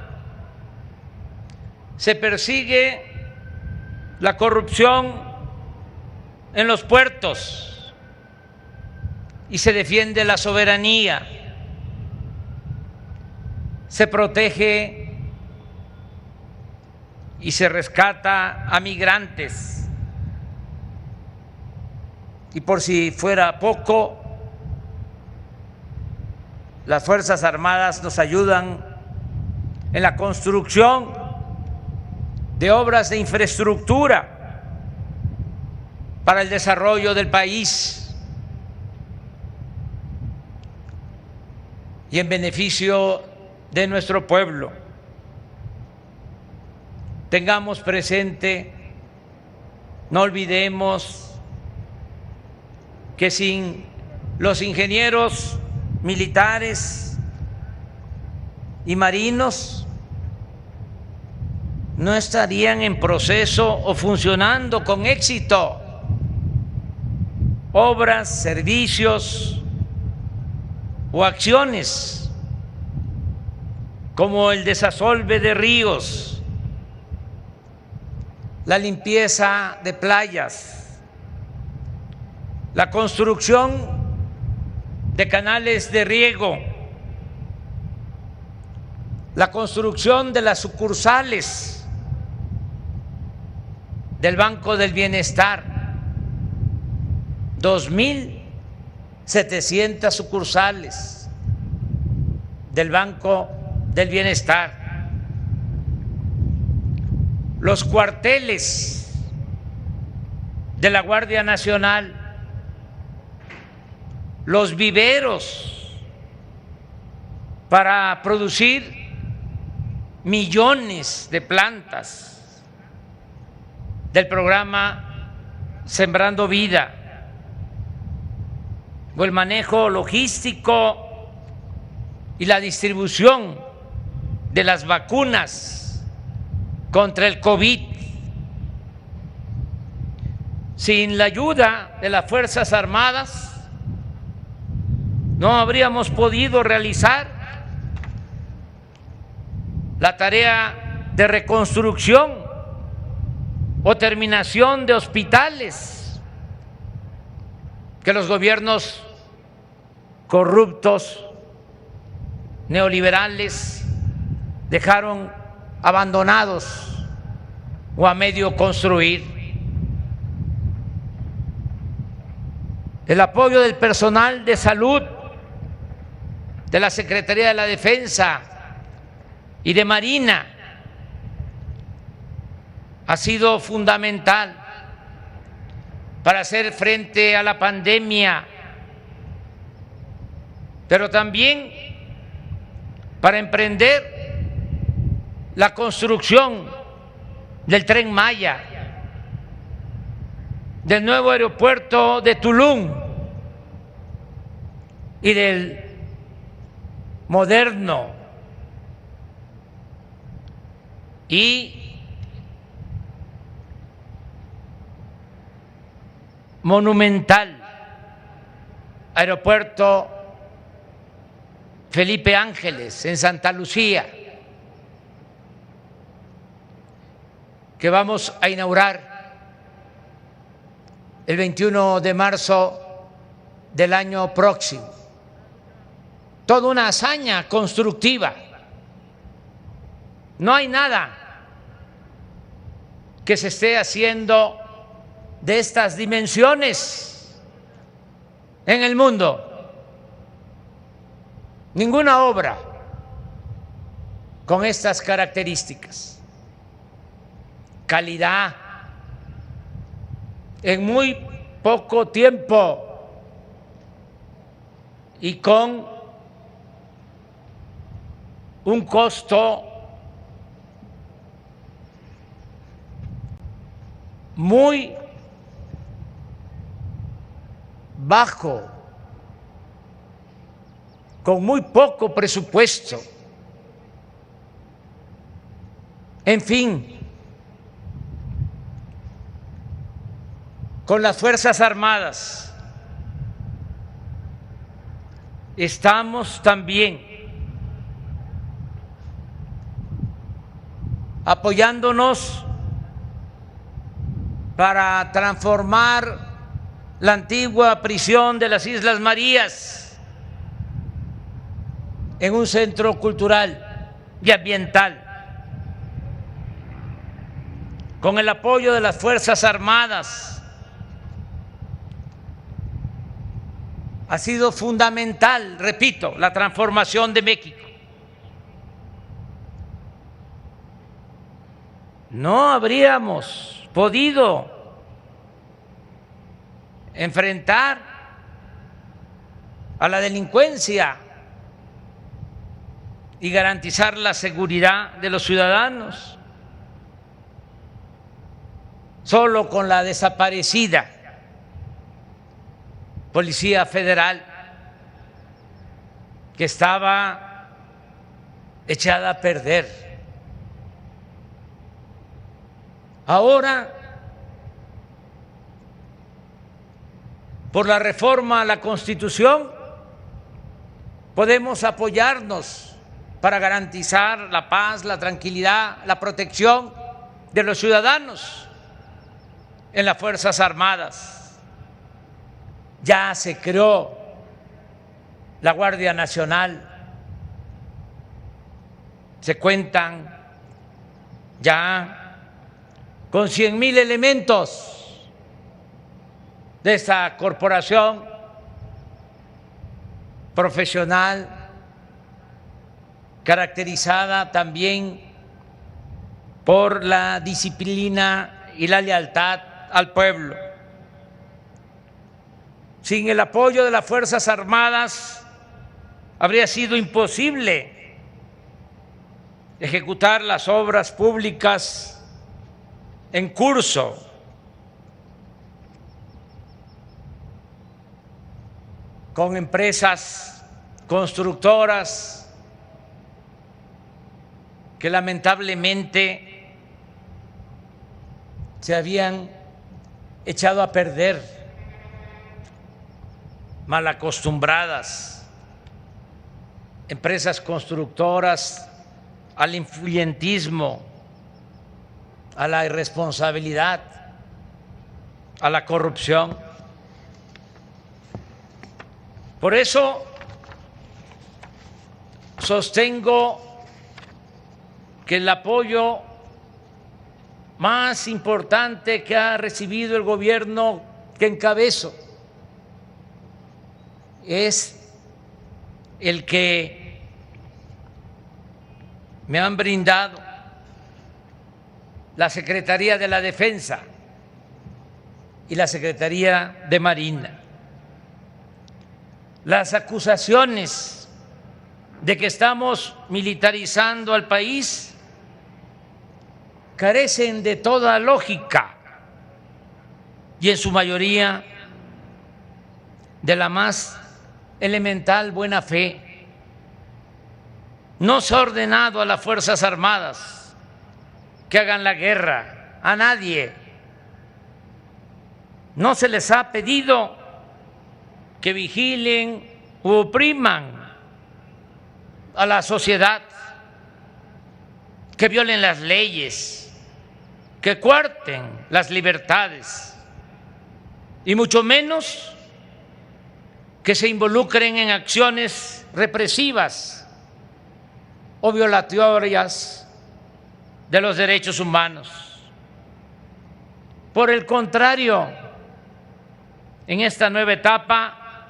se persigue la corrupción en los puertos y se defiende la soberanía, se protege y se rescata a migrantes. Y por si fuera poco, las Fuerzas Armadas nos ayudan en la construcción de obras de infraestructura para el desarrollo del país y en beneficio de nuestro pueblo. Tengamos presente, no olvidemos que sin los ingenieros militares y marinos no estarían en proceso o funcionando con éxito obras, servicios o acciones como el desasolve de ríos, la limpieza de playas, la construcción de canales de riego, la construcción de las sucursales del Banco del Bienestar, 2.700 sucursales del Banco del Bienestar, los cuarteles de la Guardia Nacional, los viveros para producir millones de plantas del programa Sembrando Vida, o el manejo logístico y la distribución de las vacunas contra el COVID. Sin la ayuda de las Fuerzas Armadas, no habríamos podido realizar la tarea de reconstrucción o terminación de hospitales que los gobiernos corruptos, neoliberales, dejaron abandonados o a medio construir. El apoyo del personal de salud, de la Secretaría de la Defensa y de Marina ha sido fundamental para hacer frente a la pandemia, pero también para emprender la construcción del Tren Maya, del nuevo aeropuerto de Tulum y del moderno y monumental aeropuerto Felipe Ángeles en Santa Lucía, que vamos a inaugurar el 21 de marzo del año próximo. Toda una hazaña constructiva. No hay nada que se esté haciendo de estas dimensiones en el mundo. Ninguna obra con estas características. Calidad en muy poco tiempo y con un costo muy bajo, con muy poco presupuesto. En fin, con las Fuerzas Armadas estamos también apoyándonos para transformar la antigua prisión de las Islas Marías en un centro cultural y ambiental. Con el apoyo de las Fuerzas Armadas ha sido fundamental, repito, la transformación de México. No habríamos podido enfrentar a la delincuencia y garantizar la seguridad de los ciudadanos solo con la desaparecida Policía Federal, que estaba echada a perder. Ahora, por la reforma a la Constitución, podemos apoyarnos para garantizar la paz, la tranquilidad, la protección de los ciudadanos en las Fuerzas Armadas. Ya se creó la Guardia Nacional, se cuentan ya con 100,000 elementos de esta corporación profesional, caracterizada también por la disciplina y la lealtad al pueblo. Sin el apoyo de las Fuerzas Armadas habría sido imposible ejecutar las obras públicas en curso. Con empresas constructoras que lamentablemente se habían echado a perder, mal acostumbradas, empresas constructoras al influyentismo, a la irresponsabilidad, a la corrupción. Por eso sostengo que el apoyo más importante que ha recibido el gobierno que encabezo es el que me han brindado la Secretaría de la Defensa y la Secretaría de Marina. Las acusaciones de que estamos militarizando al país carecen de toda lógica y en su mayoría de la más elemental buena fe. No se ha ordenado a las Fuerzas Armadas que hagan la guerra a nadie. No se les ha pedido que vigilen u opriman a la sociedad, que violen las leyes, que coarten las libertades y mucho menos que se involucren en acciones represivas o violatorias de los derechos humanos. Por el contrario, en esta nueva etapa,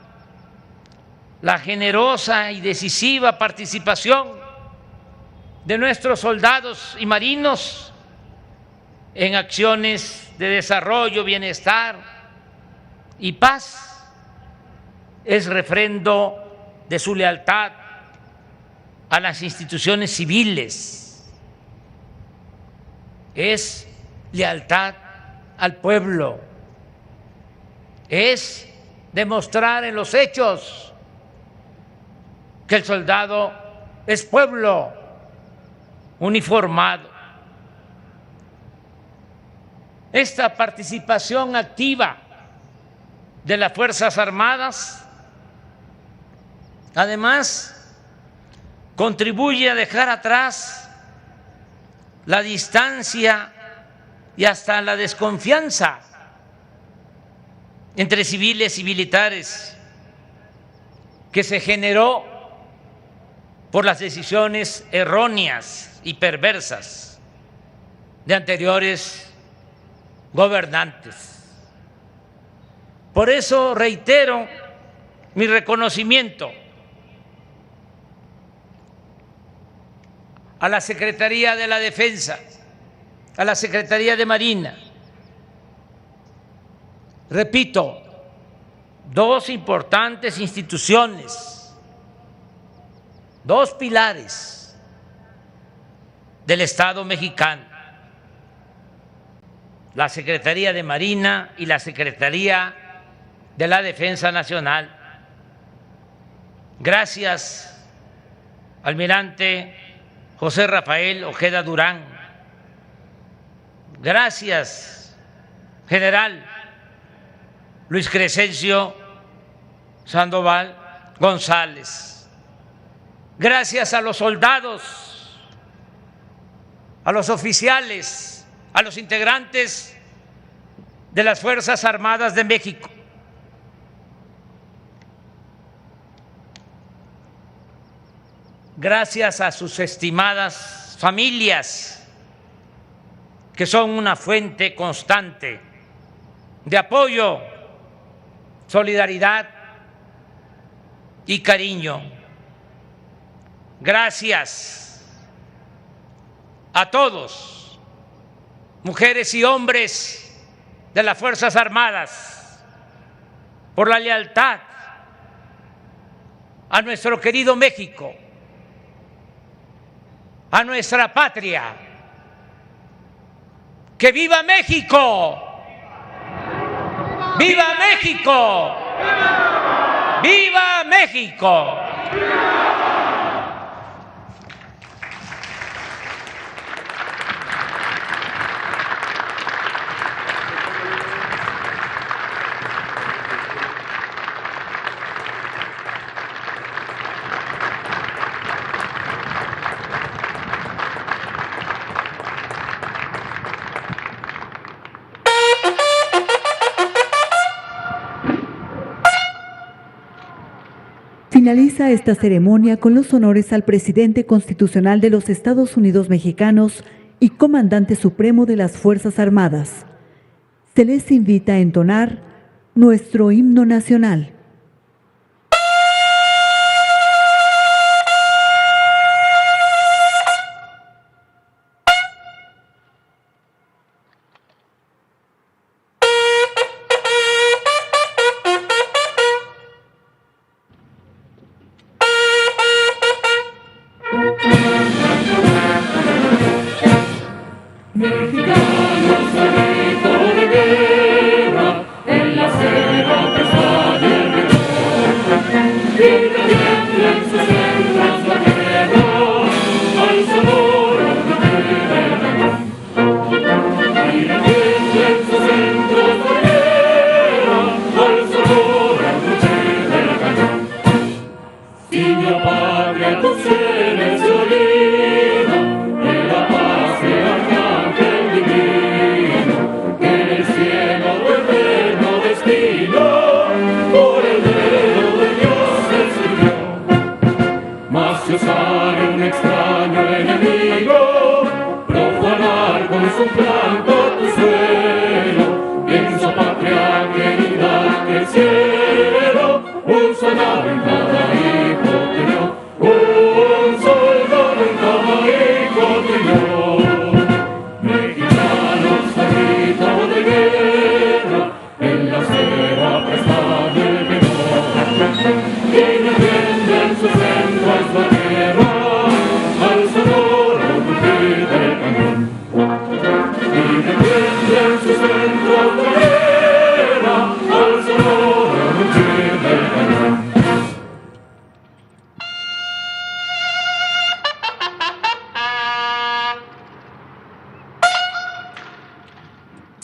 la generosa y decisiva participación de nuestros soldados y marinos en acciones de desarrollo, bienestar y paz es refrendo de su lealtad a las instituciones civiles, es lealtad al pueblo, es demostrar en los hechos que el soldado es pueblo uniformado. Esta participación activa de las Fuerzas Armadas, además, contribuye a dejar atrás la distancia y hasta la desconfianza entre civiles y militares que se generó por las decisiones erróneas y perversas de anteriores gobernantes. Por eso reitero mi reconocimiento a la Secretaría de la Defensa, a la Secretaría de Marina. Repito, dos importantes instituciones, dos pilares del Estado mexicano, la Secretaría de Marina y la Secretaría de la Defensa Nacional. Gracias, almirante José Rafael Ojeda Durán. Gracias, general Luis Crescencio Sandoval González. Gracias a los soldados, a los oficiales, a los integrantes de las Fuerzas Armadas de México. Gracias a sus estimadas familias, que son una fuente constante de apoyo, solidaridad y cariño. Gracias a todos, mujeres y hombres de las Fuerzas Armadas, por la lealtad a nuestro querido México, a nuestra patria. ¡Que viva México! ¡Viva México! ¡Viva México! Finaliza esta ceremonia con los honores al presidente constitucional de los Estados Unidos mexicanos y comandante supremo de las Fuerzas Armadas. Se les invita a entonar nuestro himno nacional.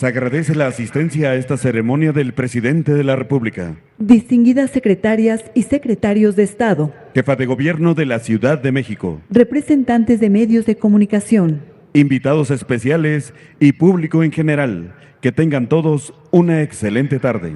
Se agradece la asistencia a esta ceremonia del presidente de la República, Distinguidas secretarias y secretarios de Estado, jefa de gobierno de la Ciudad de México, representantes de medios de comunicación, invitados especiales y público en general. Que tengan todos una excelente tarde.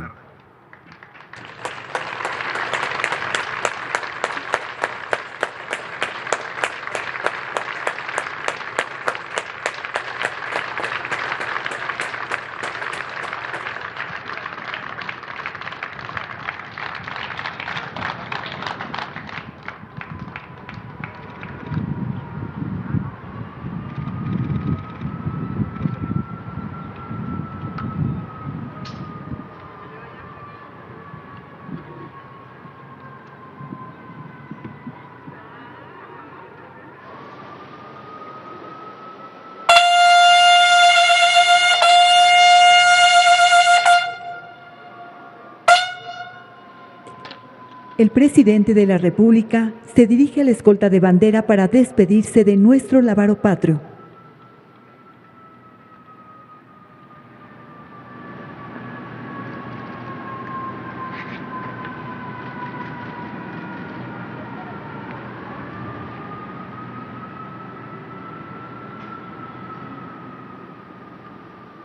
El presidente de la República se dirige a la escolta de bandera para despedirse de nuestro lábaro patrio.